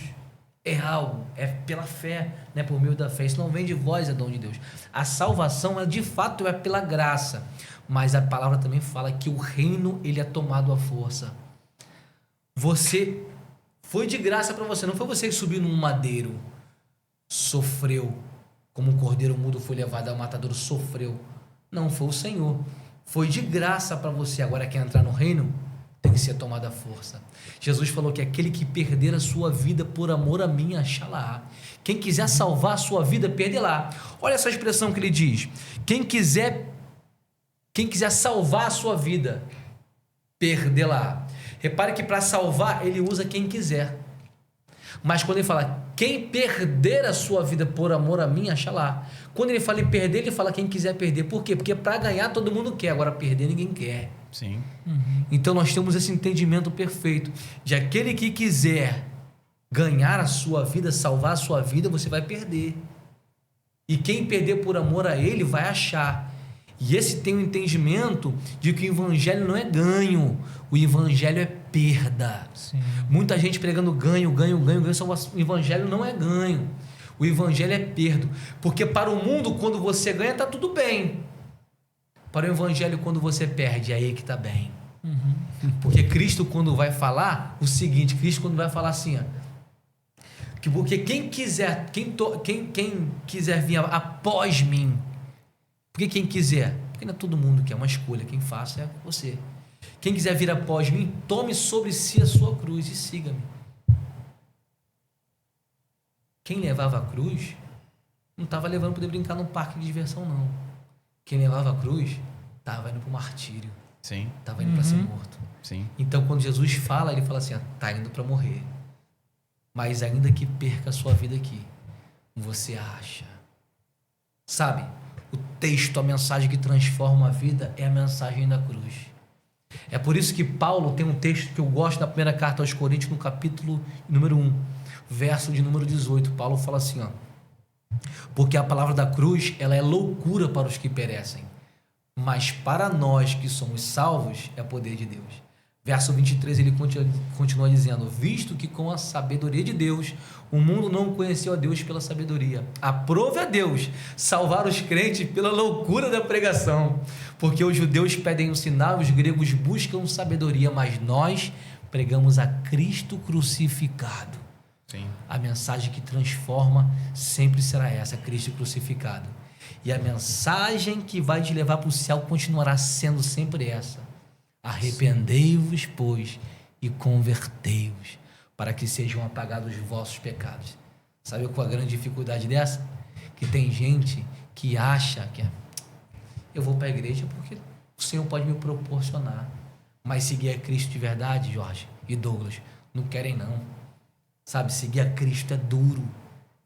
D: É algo, é pela fé, né? Por meio da fé. Isso não vem de vós, é dom de Deus. A salvação, de fato, é pela graça. Mas a palavra também fala que o reino, ele é tomado à força. Você, foi de graça para você. Não foi você que subiu num madeiro, sofreu, como um cordeiro mudo foi levado ao matadouro, sofreu. Não, foi o Senhor. Foi de graça para você. Agora quer entrar no reino, tem que ser tomado à força. Jesus falou que aquele que perder a sua vida por amor a mim, achará. Quem quiser salvar a sua vida, perderá. Olha essa expressão que ele diz. Quem quiser salvar a sua vida, perdê-la. Repare que para salvar, ele usa quem quiser. Mas quando ele fala, quem perder a sua vida por amor a mim, achará. Quando ele fala em perder, ele fala quem quiser perder. Por quê? Porque para ganhar todo mundo quer, agora perder ninguém quer.
B: Sim.
D: Então nós temos esse entendimento perfeito de aquele que quiser ganhar a sua vida, salvar a sua vida, você vai perder. E quem perder por amor a ele vai achar. E esse tem um entendimento de que o evangelho não é ganho, o evangelho é perda.
C: Sim.
D: Muita gente pregando ganho, o evangelho não é ganho, o evangelho é perda. Porque para o mundo, quando você ganha, está tudo bem. Para o evangelho, quando você perde, é aí que está bem. Porque Cristo, quando vai falar o seguinte, Cristo quando vai falar assim, ó, que porque quem quiser vir após mim, porque quem quiser, porque não é todo mundo que é uma escolha, quem faça é você. Quem quiser vir após mim, tome sobre si a sua cruz e siga-me. Quem levava a cruz não estava levando para poder brincar num parque de diversão, não. Quem levava a cruz estava indo para o martírio.
B: Sim.
D: Estava indo para ser morto.
B: Sim.
D: Então, quando Jesus fala, ele fala assim, está indo para morrer. Mas ainda que perca a sua vida aqui, você acha. Sabe? O texto, a mensagem que transforma a vida é a mensagem da cruz. É por isso que Paulo tem um texto que eu gosto da primeira carta aos Coríntios, no capítulo número 1, verso de número 18. Paulo fala assim, ó, porque a palavra da cruz, ela é loucura para os que perecem, mas para nós que somos salvos, é poder de Deus. Verso 23, ele continua dizendo, visto que com a sabedoria de Deus, o mundo não conheceu a Deus pela sabedoria. Aprove a Deus salvar os crentes pela loucura da pregação, porque os judeus pedem um sinal, os gregos buscam sabedoria, mas nós pregamos a Cristo crucificado.
B: Sim.
D: A mensagem que transforma sempre será essa, Cristo crucificado. E a mensagem que vai te levar para o céu continuará sendo sempre essa: arrependei-vos, pois, e convertei-vos, para que sejam apagados os vossos pecados. Sabe qual a grande dificuldade dessa? Que tem gente que acha que eu vou para a igreja porque o Senhor pode me proporcionar. Mas seguir a Cristo de verdade, Jorge e Douglas, não querem não. Sabe, seguir a Cristo é duro.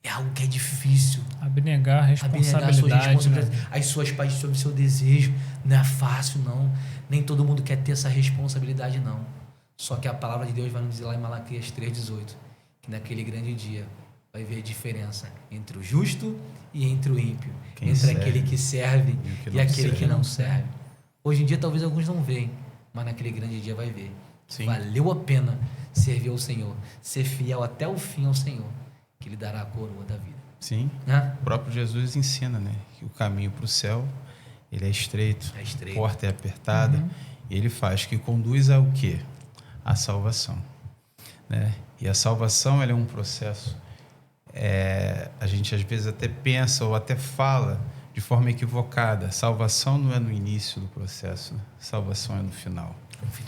D: É algo que é difícil.
C: Abnegar a responsabilidade.
D: Abnegar a sua responsabilidade,
C: né?
D: as suas paixões, o seu desejo. Não é fácil, não. Nem todo mundo quer ter essa responsabilidade, não. Só que a palavra de Deus vai nos dizer lá em Malaquias 3,18, que naquele grande dia vai ver a diferença entre o justo e entre o ímpio.
B: Quem
D: entre
B: serve
D: aquele que serve e aquele que não serve. Hoje em dia talvez alguns não veem, mas naquele grande dia vai ver.
B: Sim.
D: Valeu a pena servir ao Senhor, ser fiel até o fim ao Senhor, que lhe dará a coroa da vida.
B: Sim.
D: Né?
B: O próprio Jesus ensina, né? Que o caminho para o céu, ele é estreito.
D: É estreito.
B: A porta é apertada. E ele faz que conduz ao quê? A salvação. Né? E a salvação, ela é um processo. A gente às vezes até pensa ou até fala de forma equivocada. Salvação não é no início do processo. Né? Salvação é no final.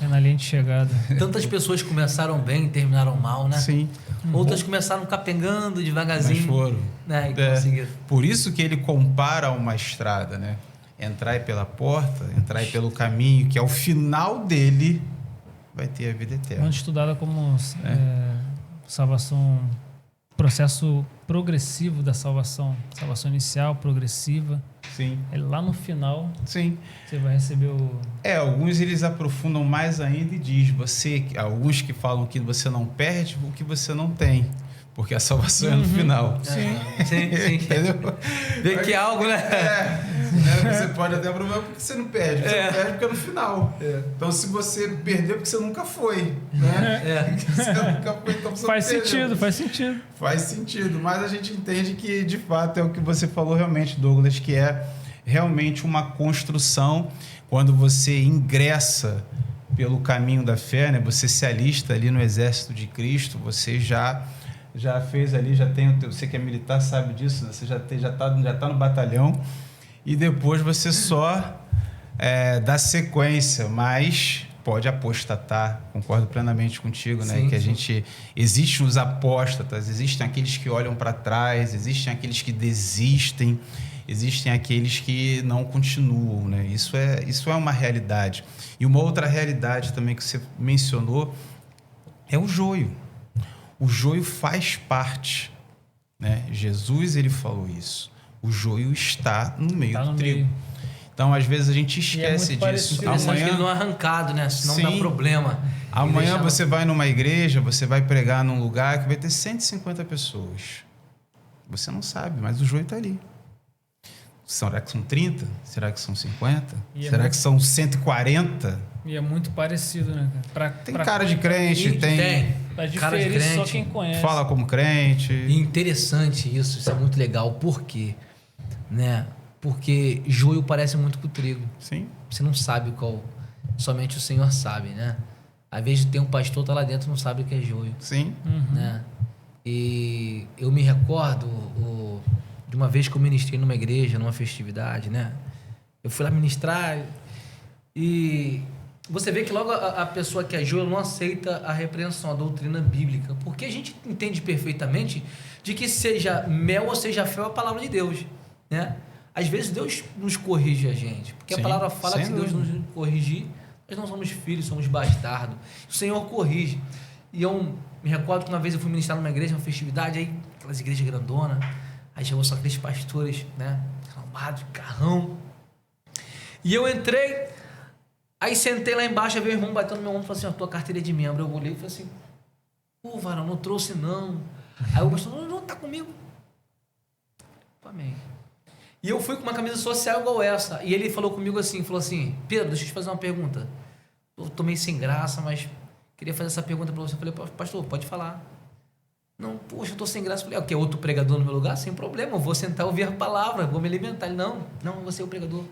C: É na linha de chegada.
D: Tantas pessoas começaram bem e terminaram mal, né?
B: Sim.
D: Outras começaram capengando devagarzinho.
B: Mas foram.
D: Né? E conseguiram.
B: Por isso que ele compara uma estrada, né? Entrai pela porta, entrai pelo caminho, que ao final dele vai ter a vida eterna.
C: Muito estudada como salvação, processo progressivo da salvação. Salvação inicial, progressiva.
B: Sim.
C: É lá no final,
B: Sim.
C: você vai receber o...
B: Alguns eles aprofundam mais ainda e diz, alguns que falam que você não perde o que você não tem, porque a salvação é no final.
D: Sim. Sim.
B: Entendeu?
D: Vê que é algo, né?
B: Você pode até provar porque você não perde, você não perde porque é no final. Então, se você perdeu, porque você nunca foi, né? Você nunca foi, então você
C: Faz
B: não perdeu.
C: sentido, faz sentido.
B: Faz sentido, mas a gente entende que, de fato, é o que você falou realmente, Douglas, que é realmente uma construção. Quando você ingressa pelo caminho da fé, né? Você se alista ali no exército de Cristo, você já fez ali, você que é militar sabe disso, né? Você já tá no batalhão e depois você só dá sequência, mas pode apostatar, concordo plenamente contigo, né?
D: Sim,
B: que a
D: sim.
B: gente, existem os apóstatas, existem aqueles que olham para trás, existem aqueles que desistem, existem aqueles que não continuam, né? Isso é uma realidade. E uma outra realidade também que você mencionou é o joio. O joio faz parte, né? Jesus, ele falou isso. O joio está no meio do trigo.
C: Meio.
B: Então, às vezes, a gente esquece
C: muito
B: disso.
D: Interessante que ele não é arrancado, né? Senão dá problema.
B: Amanhã você vai numa igreja, você vai pregar num lugar que vai ter 150 pessoas. Você não sabe, mas o joio está ali. Será que são 30? Será que são 50? Será que são 140?
C: E é muito parecido, né, cara?
B: Tem cara de crente, tem
C: Pra
D: cara de
C: diferir só
D: crente.
C: quem conhece.
B: fala como crente.
D: E interessante isso é muito legal. Por quê? Né? Porque joio parece muito com o trigo.
B: Sim.
D: Você não sabe qual. Somente o Senhor sabe, né? Às vezes tem um pastor, tá lá dentro, não sabe o que é joio.
B: Sim.
D: Né? E eu me recordo de uma vez que eu ministrei numa igreja, numa festividade, né? Eu fui lá ministrar e você vê que logo a pessoa que é joio não aceita a repreensão, a doutrina bíblica, porque a gente entende perfeitamente de que seja mel ou seja fel a palavra de Deus, né? Às vezes Deus nos corrige a gente, porque
B: Sim,
D: a palavra fala que se Deus
B: dúvida.
D: nos corrigir, nós não somos filhos, somos bastardos. O Senhor corrige. E eu me recordo que uma vez eu fui ministrar numa igreja, uma festividade, aí aquelas igrejas grandonas, aí chegou só aqueles pastores, né? Armados, de carrão. E eu entrei, aí sentei lá embaixo, aí veio o irmão batendo no meu ombro e falou assim, a tua carteira é de membro. Eu olhei e falei assim, pô, varão, não trouxe não. Aí o pastor, não, tá comigo. Amém. E eu fui com uma camisa social igual essa. E ele falou comigo assim, falou assim, Pedro, deixa eu te fazer uma pergunta. Eu tô meio sem graça, mas queria fazer essa pergunta para você. Eu falei, pastor, pode falar. Não, poxa, eu tô sem graça. Eu falei, quer outro pregador no meu lugar? Sem problema, eu vou sentar e ouvir a palavra, vou me alimentar. Ele, não, você é o pregador.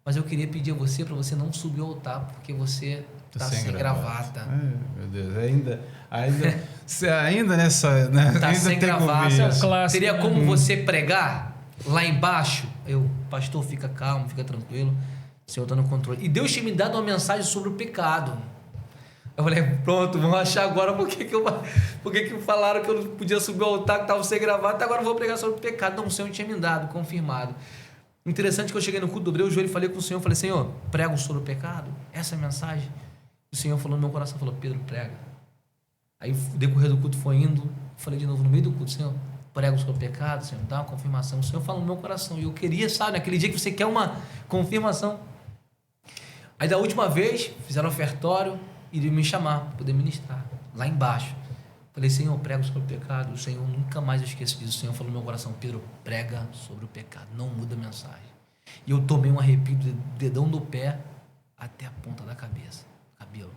D: Mas eu queria pedir a você para você não subir ao altar, porque você tá sem gravata.
B: Ai, meu Deus, ainda nessa... Né?
D: Tá
B: ainda
D: sem
B: tem
D: gravata.
B: como ver isso.
C: Clássico,
D: Seria
C: né?
D: como você pregar lá embaixo Eu, pastor, fica calmo, fica tranquilo. O Senhor está no controle. E Deus tinha me dado uma mensagem sobre o pecado. Eu falei, pronto, vamos achar agora por que falaram que eu não podia subir ao altar, que estava sem gravar, até agora eu vou pregar sobre o pecado. Não, o Senhor tinha me dado, confirmado. Interessante que eu cheguei no culto, dobrei o joelho e falei com o Senhor, falei, Senhor, prego sobre o pecado? Essa é a mensagem? O Senhor falou no meu coração, falou, Pedro, prega. Aí o decorrer do culto foi indo, falei de novo no meio do culto, Senhor, prego sobre o pecado, Senhor, dá uma confirmação. O Senhor falou no meu coração, e eu queria, sabe, naquele dia que você quer uma confirmação. Aí da última vez, fizeram ofertório, iriam me chamar para poder ministrar, lá embaixo. Falei, Senhor, prego sobre o pecado. O Senhor, nunca mais eu esqueço disso. O Senhor falou no meu coração, Pedro, prega sobre o pecado, não muda a mensagem. E eu tomei um arrepio do dedão do pé até a ponta da cabeça, cabelo.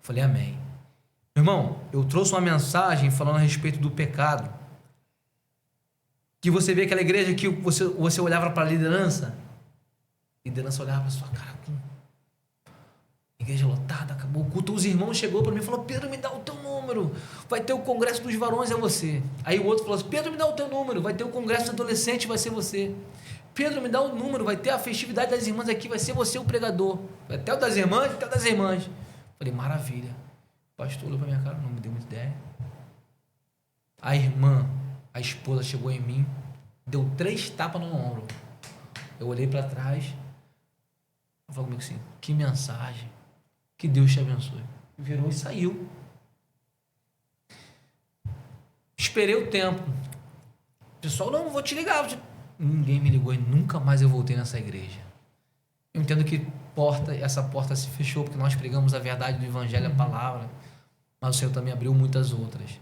D: Falei, amém. Irmão, eu trouxe uma mensagem falando a respeito do pecado. Que você vê aquela igreja que você olhava para a liderança olhava para sua cara com igreja lotada, acabou o culto. Os irmãos chegou para mim e falou, Pedro, me dá o teu número, vai ter o congresso dos varões, é você. Aí o outro falou assim, Pedro, me dá o teu número, vai ter o congresso dos adolescentes, vai ser você. Pedro, me dá o número, vai ter a festividade das irmãs aqui, vai ser você o pregador. Até o das irmãs, até o das irmãs. Falei, maravilha. O pastor olhou para minha cara, não me deu muita ideia. A irmã, a esposa chegou em mim, deu 3 tapas no ombro. Eu olhei para trás, ela falou comigo assim, que mensagem, que Deus te abençoe. Virou e saiu. Esperei o tempo. O pessoal, não vou te ligar. Ninguém me ligou e nunca mais eu voltei nessa igreja. Eu entendo que essa porta se fechou porque nós pregamos a verdade do evangelho, a palavra, mas o Senhor também abriu muitas outras.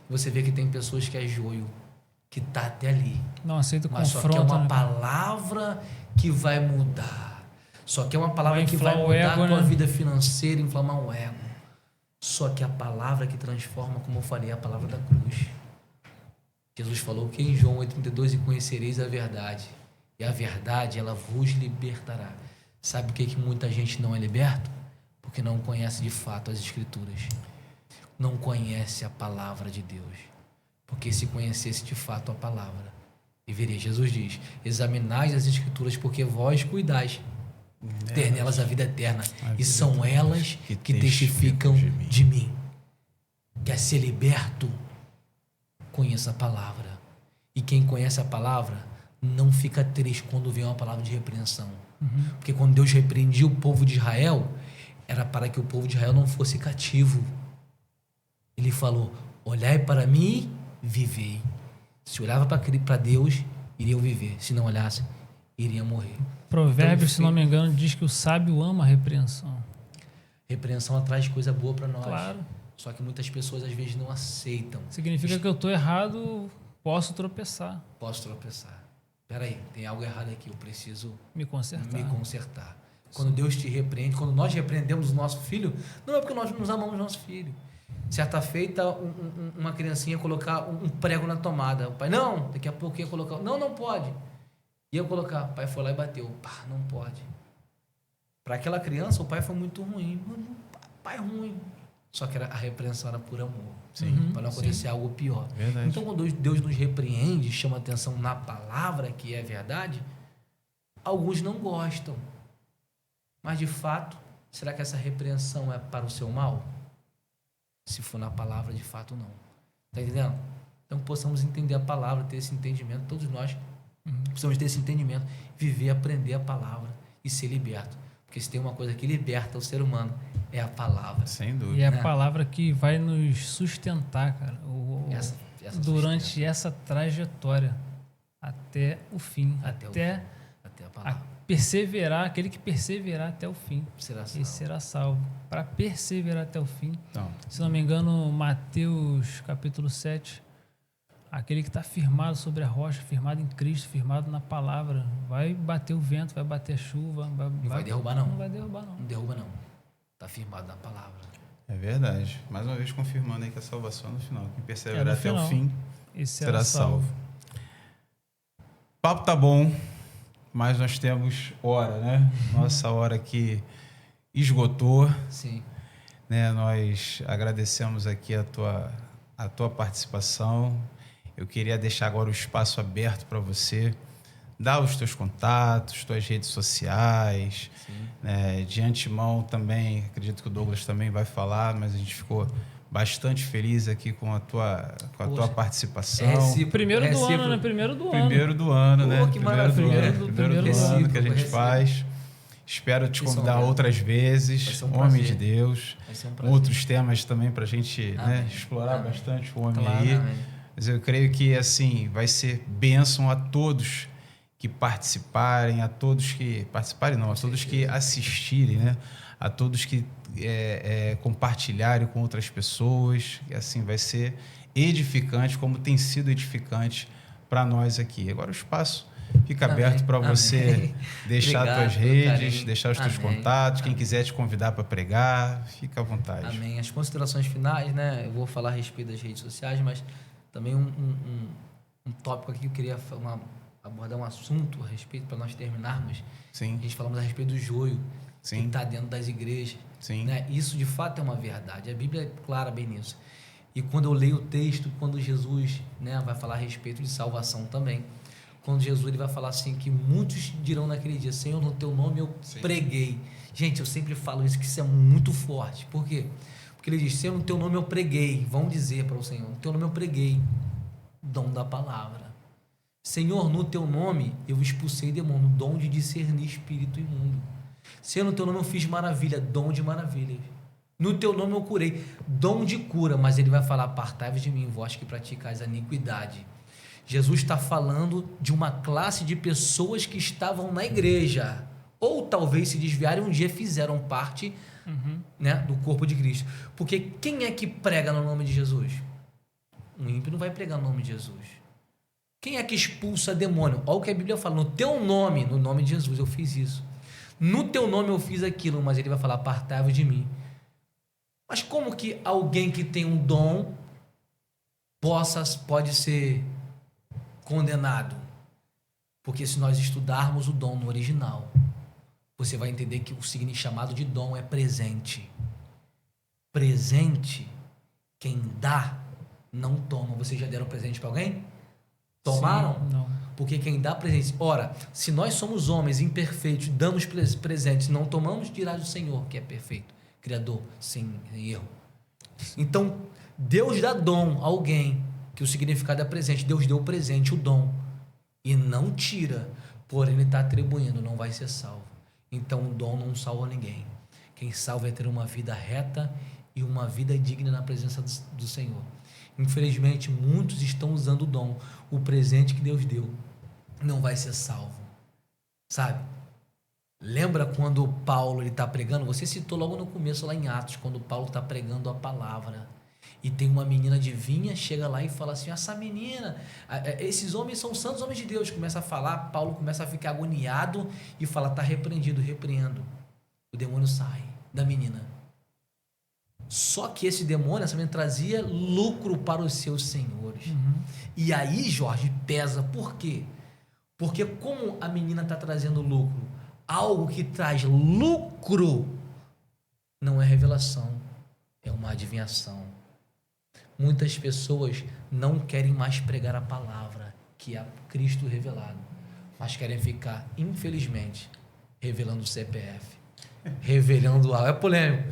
D: Você vê que tem pessoas que é joio, que está até ali.
C: Não aceita o
D: mas
C: confronto.
D: Só que é uma
C: né?
D: palavra que vai mudar. Só que é uma palavra que vai mudar
C: ego,
D: a tua
C: né?
D: vida financeira, inflamar o ego. Só que a palavra que transforma, como eu falei, é a palavra da cruz. Jesus falou que em João 8,32, e conhecereis a verdade. E a verdade, ela vos libertará. Sabe por que muita gente não é liberta? Porque não conhece de fato as Escrituras. Não conhece a palavra de Deus. Porque se conhecesse de fato a palavra, e veria, Jesus diz, examinai as Escrituras, porque vós cuidais ter nelas a vida eterna. E são elas que testificam de mim. Quer ser liberto? Conheça a palavra. E quem conhece a palavra não fica triste quando vem uma palavra de repreensão. Porque quando Deus repreendia o povo de Israel, era para que o povo de Israel não fosse cativo. Ele falou, olhai para mim, vivei. Se olhava para Deus, iriam viver. Se não olhasse, iriam morrer.
C: Provérbios,
D: Então,
C: se não me engano, diz que o sábio ama a repreensão.
D: Repreensão atrás coisa boa para nós.
C: Claro.
D: Só que muitas pessoas às vezes não aceitam.
C: Significa que eu estou errado, posso tropeçar.
D: Posso tropeçar. Peraí, tem algo errado aqui, eu preciso
C: Me consertar.
D: me consertar. Quando Deus te repreende, quando nós repreendemos o nosso filho, não é porque nós nos amamos nosso filho. Certa feita, uma criancinha ia colocar um prego na tomada. O pai, não, daqui a pouco ia colocar. Não, não pode. Ia colocar. O pai foi lá e bateu. Pá, não pode. Para aquela criança, o pai foi muito ruim. Pai ruim. Só que a repreensão era por amor. Para não acontecer algo pior.
B: Verdade.
D: Então, quando Deus nos repreende, chama atenção na palavra, que é verdade, alguns não gostam. Mas, de fato, será que essa repreensão é para o seu mal? Se for na palavra, de fato, não. Está entendendo? Então, possamos entender a palavra, ter esse entendimento. Todos nós precisamos ter esse entendimento, viver, aprender a palavra e ser liberto. Porque se tem uma coisa que liberta o ser humano, é a palavra.
B: Sem dúvida.
C: E é a
D: né?
C: palavra que vai nos sustentar, cara,
D: Essa
C: durante
D: sustenta.
C: essa trajetória até o fim,
D: Até a
C: a
D: palavra.
C: perseverar, aquele que perseverar até o fim,
D: Será
C: e
D: salvo.
C: será salvo. Para perseverar até o fim,
B: Então,
C: se não me engano, Mateus capítulo 7, aquele que está firmado sobre a rocha, firmado em Cristo, firmado na palavra, vai bater o vento, vai bater a chuva,
D: Não vai derrubar, não.
C: Não vai derrubar, não.
D: Não derruba, não. Está firmado na palavra.
B: é verdade. Mais uma vez confirmando aí que a salvação é no final. Quem perseverar
C: no
B: até o
C: final.
B: fim
C: E
B: será salvo. O papo tá bom, mas nós temos hora, né? Nossa hora aqui esgotou,
D: Sim.
B: né? Nós agradecemos aqui a tua participação. Eu queria deixar agora o espaço aberto para você dá os teus contatos, tuas redes sociais. Né? De antemão também, acredito que o Douglas também vai falar, mas a gente ficou bastante feliz aqui com a tua participação.
C: Primeiro do ano, né? Primeiro do ano.
B: Primeiro do ano, né?
D: Que maravilha.
B: Primeiro do ano que a gente faz. Espero te convidar outras vezes, homem de Deus.
D: Vai ser um prazer.
B: Outros temas também para a gente, né, explorar bastante o homem aí.
D: Amém.
B: Mas eu creio que assim vai ser bênção a todos que participarem, a todos que a todos que assistirem, né? A todos que compartilharem com outras pessoas. E assim vai ser edificante, como tem sido edificante para nós aqui. Agora o espaço fica aberto para você deixar
D: Obrigado
B: tuas
D: pelo
B: redes,
D: carinho.
B: deixar os teus contatos. Quem quiser te convidar para pregar, fica à vontade.
D: Amém. As considerações finais, né? Eu vou falar a respeito das redes sociais, mas também um tópico aqui que eu queria abordar um assunto a respeito para nós terminarmos.
B: Sim,
D: A gente falamos a respeito do joio que
B: sim,
D: está dentro das igrejas.
B: sim.
D: Né? Isso de fato é uma verdade. A Bíblia é clara bem nisso. E quando eu leio o texto, quando Jesus, né, vai falar a respeito de salvação também, quando Jesus ele vai falar assim que muitos dirão naquele dia: Senhor, no teu nome eu preguei. Gente, eu sempre falo isso, que isso é muito forte. Por quê? Porque ele diz: Senhor, no teu nome eu preguei. Vão dizer para o Senhor: no teu nome eu preguei. Dom da palavra. Senhor, no teu nome eu expulsei demônio. Dom de discernir espírito imundo. Senhor, no teu nome eu fiz maravilha. Dom de maravilhas. No teu nome eu curei. Dom de cura. Mas ele vai falar: apartai-vos de mim, vós que praticais a iniquidade. Jesus está falando de uma classe de pessoas que estavam na igreja, ou talvez se desviaram um dia fizeram parte né, do corpo de Cristo. Porque quem é que prega no nome de Jesus? Um ímpio não vai pregar no nome de Jesus. Quem é que expulsa demônio? Olha o que a Bíblia fala: no teu nome, no nome de Jesus eu fiz isso. No teu nome eu fiz aquilo, mas ele vai falar: apartai-vos de mim. Mas como que alguém que tem um dom pode ser condenado? Porque se nós estudarmos o dom no original, você vai entender que o significado chamado de dom é presente. Presente, quem dá, não toma. Vocês já deram presente para alguém? Tomaram?
C: Sim, não.
D: Porque quem dá presente... Ora, se nós somos homens imperfeitos, damos presentes, não tomamos, dirá do Senhor, que é perfeito, Criador, sem erro. Então, Deus dá dom a alguém, que o significado é presente. Deus deu o presente, o dom, e não tira, porém ele está atribuindo, não vai ser salvo. Então o dom não salva ninguém. Quem salva é ter uma vida reta e uma vida digna na presença do Senhor. Infelizmente, muitos estão usando o dom, o presente que Deus deu, não vai ser salvo. Sabe? Lembra quando Paulo está pregando? Você citou logo no começo, lá em Atos, quando Paulo está pregando a palavra. E tem uma menina adivinha, chega lá e fala assim: essa menina, esses homens são santos homens de Deus. Começa a falar, Paulo começa a ficar agoniado e fala: está repreendido, repreendo. O demônio sai da menina. Só que esse demônio, essa menina, trazia lucro para os seus senhores. E aí, Jorge, pesa. Por quê? Porque como a menina está trazendo lucro, algo que traz lucro não é revelação, é uma adivinhação. Muitas pessoas não querem mais pregar a palavra, que é Cristo revelado, mas querem ficar, infelizmente, revelando o CPF, revelando algo, é polêmico,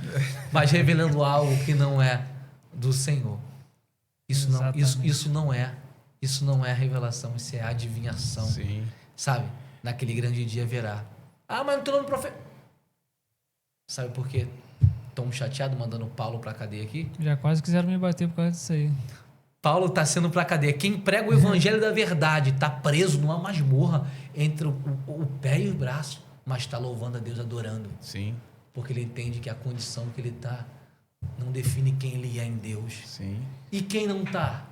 D: mas revelando algo que não é do Senhor. Isso não é revelação, isso é adivinhação.
B: Sim.
D: Sabe? Naquele grande dia verá. Ah, mas não tem nome profeta. Sabe por quê? Estão chateados mandando Paulo para a cadeia aqui?
C: Já quase quiseram me bater por causa disso aí.
D: Paulo está sendo para a cadeia. Quem prega o evangelho da verdade está preso numa masmorra entre o pé e o braço, mas está louvando a Deus, adorando.
B: Sim.
D: Porque ele entende que a condição que ele está não define quem ele é em Deus.
B: Sim.
D: E quem não está?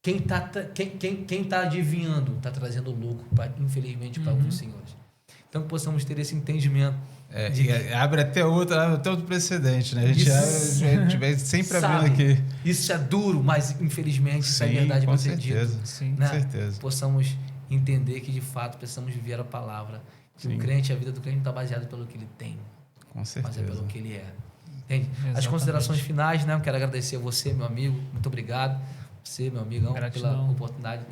D: Quem tá adivinhando está trazendo lucro, infelizmente, para alguns senhores. Então, que possamos ter esse entendimento.
B: Abre até outro precedente, né? A gente vai sempre abrindo aqui.
D: Isso é duro, mas infelizmente isso é verdade
B: com
D: procedida.
B: certeza.
C: Sim.
B: Com certeza.
D: Possamos entender que de fato precisamos viver a palavra. Que o crente, a vida do crente não está baseada pelo que ele tem,
B: Com certeza.
D: mas é pelo que ele é. Entende? As
C: Exatamente.
D: considerações finais, né? Eu quero agradecer a você, meu amigo. Muito obrigado. Você, meu amigão,
C: Gratidão.
D: pela oportunidade.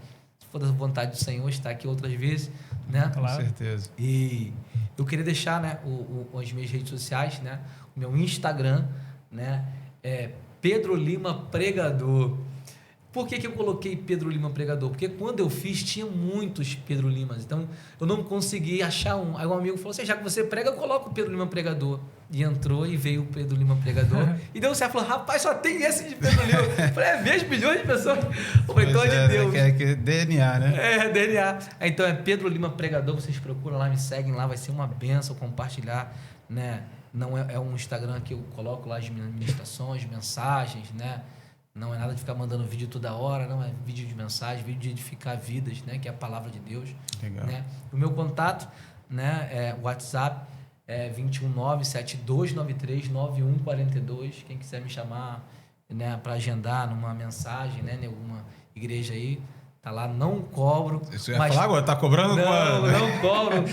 D: for da vontade do Senhor, estar aqui outras vezes, né?
C: Claro.
B: Com certeza.
D: E eu queria deixar, né, as minhas redes sociais, né? O meu Instagram, né? É Pedro Lima Pregador. Por que eu coloquei Pedro Lima Pregador? Porque quando eu fiz, tinha muitos Pedro Limas. Então, eu não consegui achar um. Aí um amigo falou assim, já que você prega, eu coloco o Pedro Lima Pregador. E entrou e veio o Pedro Lima Pregador. E deu certo. Falou, rapaz, só tem esse de Pedro Lima. Eu falei, é mesmo? Milhões de pessoas? Eu falei, então é de Deus.
B: É DNA, né?
D: É, DNA. Então é Pedro Lima Pregador, vocês procuram lá, me seguem lá, vai ser uma benção compartilhar, né? Não é um Instagram que eu coloco lá as ministrações, mensagens, né? Não é nada de ficar mandando vídeo toda hora, não é vídeo de mensagem, vídeo de edificar vidas, né? Que é a palavra de Deus.
B: Legal.
D: Né? O meu contato, né? É WhatsApp é 219-7293-9142. Quem quiser me chamar, né? Para agendar numa mensagem, né? Em alguma igreja aí, tá lá, não cobro.
B: Isso ia falar agora, tá cobrando?
D: Não cobro,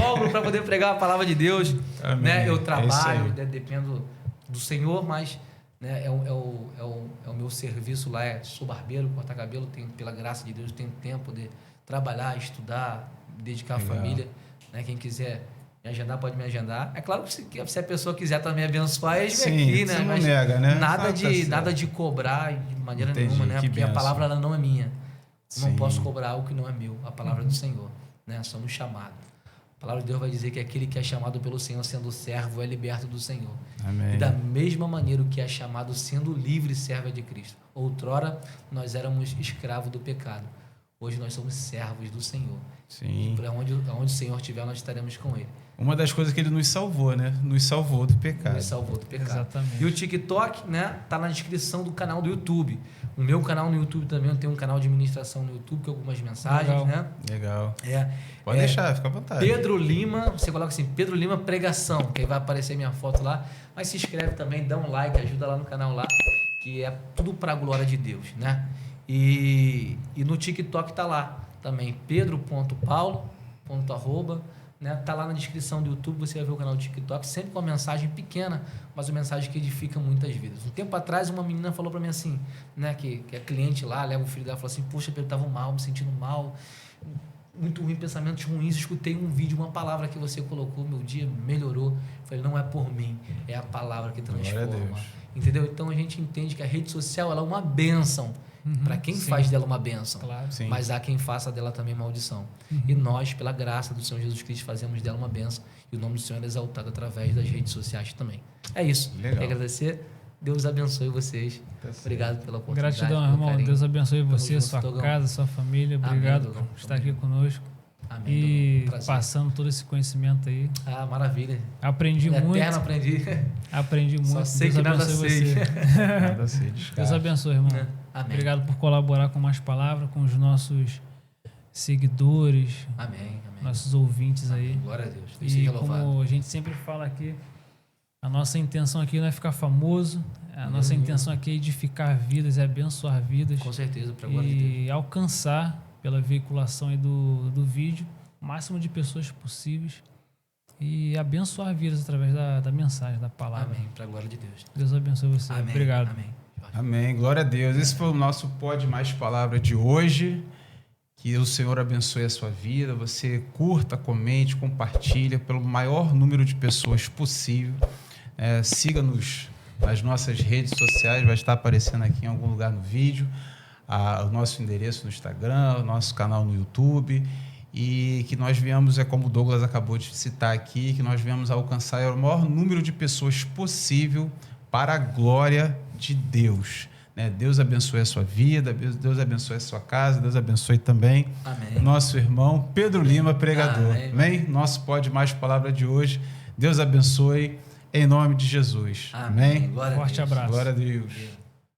D: cobro para poder pregar a palavra de Deus.
B: Amém.
D: Né? Eu
B: É isso
D: trabalho,
B: aí.
D: né? Dependo do Senhor, mas né? É o meu serviço lá, sou barbeiro, cortar cabelo, tenho, pela graça de Deus, tenho tempo de trabalhar, estudar, dedicar
B: Legal.
D: a família. Né? Quem quiser me agendar, pode me agendar. É claro que se a pessoa quiser também abençoar, eles vêm aqui, né?
B: Você não
D: Mas
B: nega, né?
D: nada de cobrar de maneira
B: Entendi,
D: nenhuma, né?
B: que
D: Porque a
B: benção.
D: palavra ela não é minha. Eu não
B: Sim.
D: posso cobrar algo que não é meu. A palavra do Senhor, né? Somos chamados. A palavra de Deus vai dizer que aquele que é chamado pelo Senhor sendo servo é liberto do Senhor.
B: Amém.
D: E da mesma maneira o que é chamado sendo livre servo é de Cristo. Outrora nós éramos escravos do pecado. Hoje nós somos servos do Senhor.
B: Sim.
D: Para onde o Senhor estiver, nós estaremos com Ele.
B: Uma das coisas que ele nos salvou, né? Nos salvou do pecado.
D: Nos salvou do pecado.
C: Exatamente.
D: E o TikTok, né? Tá na descrição do canal do YouTube. O meu canal no YouTube também, eu tenho um canal de ministração no YouTube, com algumas mensagens,
C: Legal.
D: né?
B: Legal.
D: É,
B: Pode deixar, fica à vontade.
D: Pedro Lima, você coloca assim, Pedro Lima Pregação, que aí vai aparecer minha foto lá. Mas se inscreve também, dá um like, ajuda lá no canal lá, que é tudo para a glória de Deus, né? E no TikTok tá lá também, pedro.paulo.arroba, né? Tá lá na descrição do YouTube, você vai ver o canal do TikTok, sempre com uma mensagem pequena, mas uma mensagem que edifica muitas vidas. Um tempo atrás, uma menina falou para mim assim, né? Que é cliente lá, leva o filho dela, falou assim, poxa, Pedro, tava mal, me sentindo mal, muito ruim, pensamentos ruins, escutei um vídeo, uma palavra que você colocou, meu dia melhorou. Eu falei, não é por mim, é a palavra que
B: Glória a
D: transforma.
B: Deus.
D: Entendeu? Então a gente entende que a rede social ela é uma bênção. Para quem
C: sim.
D: faz dela uma bênção.
C: Claro.
B: Sim.
D: Mas há quem faça dela também maldição. E nós, pela graça do Senhor Jesus Cristo, fazemos dela uma bênção. E o nome do Senhor é exaltado através das redes sociais também. É isso.
B: Legal.
D: Quero agradecer. Deus abençoe vocês.
B: Tá certo.
D: Obrigado pela oportunidade.
C: Gratidão,
D: pelo
C: irmão.
D: carinho.
C: Deus abençoe você,
D: junto,
C: sua
D: Dogão.
C: casa, sua família.
D: Amém,
C: Obrigado
D: Dogão.
C: por estar aqui conosco.
D: Amém.
C: E
D: Dogão. Prazer.
C: passando todo esse conhecimento aí.
D: Ah, maravilha.
C: Aprendi
D: Eterno
C: muito.
D: aprendi.
C: Aprendi muito.
D: Só sei
C: Deus
D: que nada
C: abençoe
D: sei.
C: você.
B: Nada se
C: Deus
B: descarta.
C: abençoe, irmão.
D: Amém.
C: Obrigado por colaborar com mais palavras, com os nossos seguidores,
D: Amém. Amém.
C: nossos ouvintes aí.
D: Glória a Deus. Deus
C: E
D: seja louvado.
C: como a gente sempre fala aqui, a nossa intenção aqui não é ficar famoso, a nossa intenção aqui é edificar vidas, é abençoar vidas
D: Com certeza, para a glória de Deus.
C: e alcançar, pela veiculação aí do vídeo, o máximo de pessoas possíveis e abençoar vidas através da mensagem, da palavra.
D: Amém. Para a glória de Deus.
C: Deus abençoe você.
D: Amém.
C: Obrigado.
D: Amém.
B: Amém. Glória a Deus. Esse foi o nosso Pode Mais Palavra de hoje. Que o Senhor abençoe a sua vida. Você curta, comente, compartilha pelo maior número de pessoas possível. Siga-nos nas nossas redes sociais. Vai estar aparecendo aqui em algum lugar no vídeo. O nosso endereço no Instagram, o nosso canal no YouTube. E que nós viemos, como o Douglas acabou de citar aqui, que nós viemos alcançar o maior número de pessoas possível para a glória de Deus. Deus abençoe a sua vida, Deus abençoe a sua casa, Deus abençoe também
D: Amém.
B: nosso irmão Pedro Lima, pregador.
D: Amém.
B: Amém? Nosso Pode Mais Palavra de hoje. Deus abençoe em nome de Jesus.
D: Amém.
B: Amém?
D: Glória a
C: Forte
D: Deus.
C: abraço.
B: Glória a Deus.
D: Deus.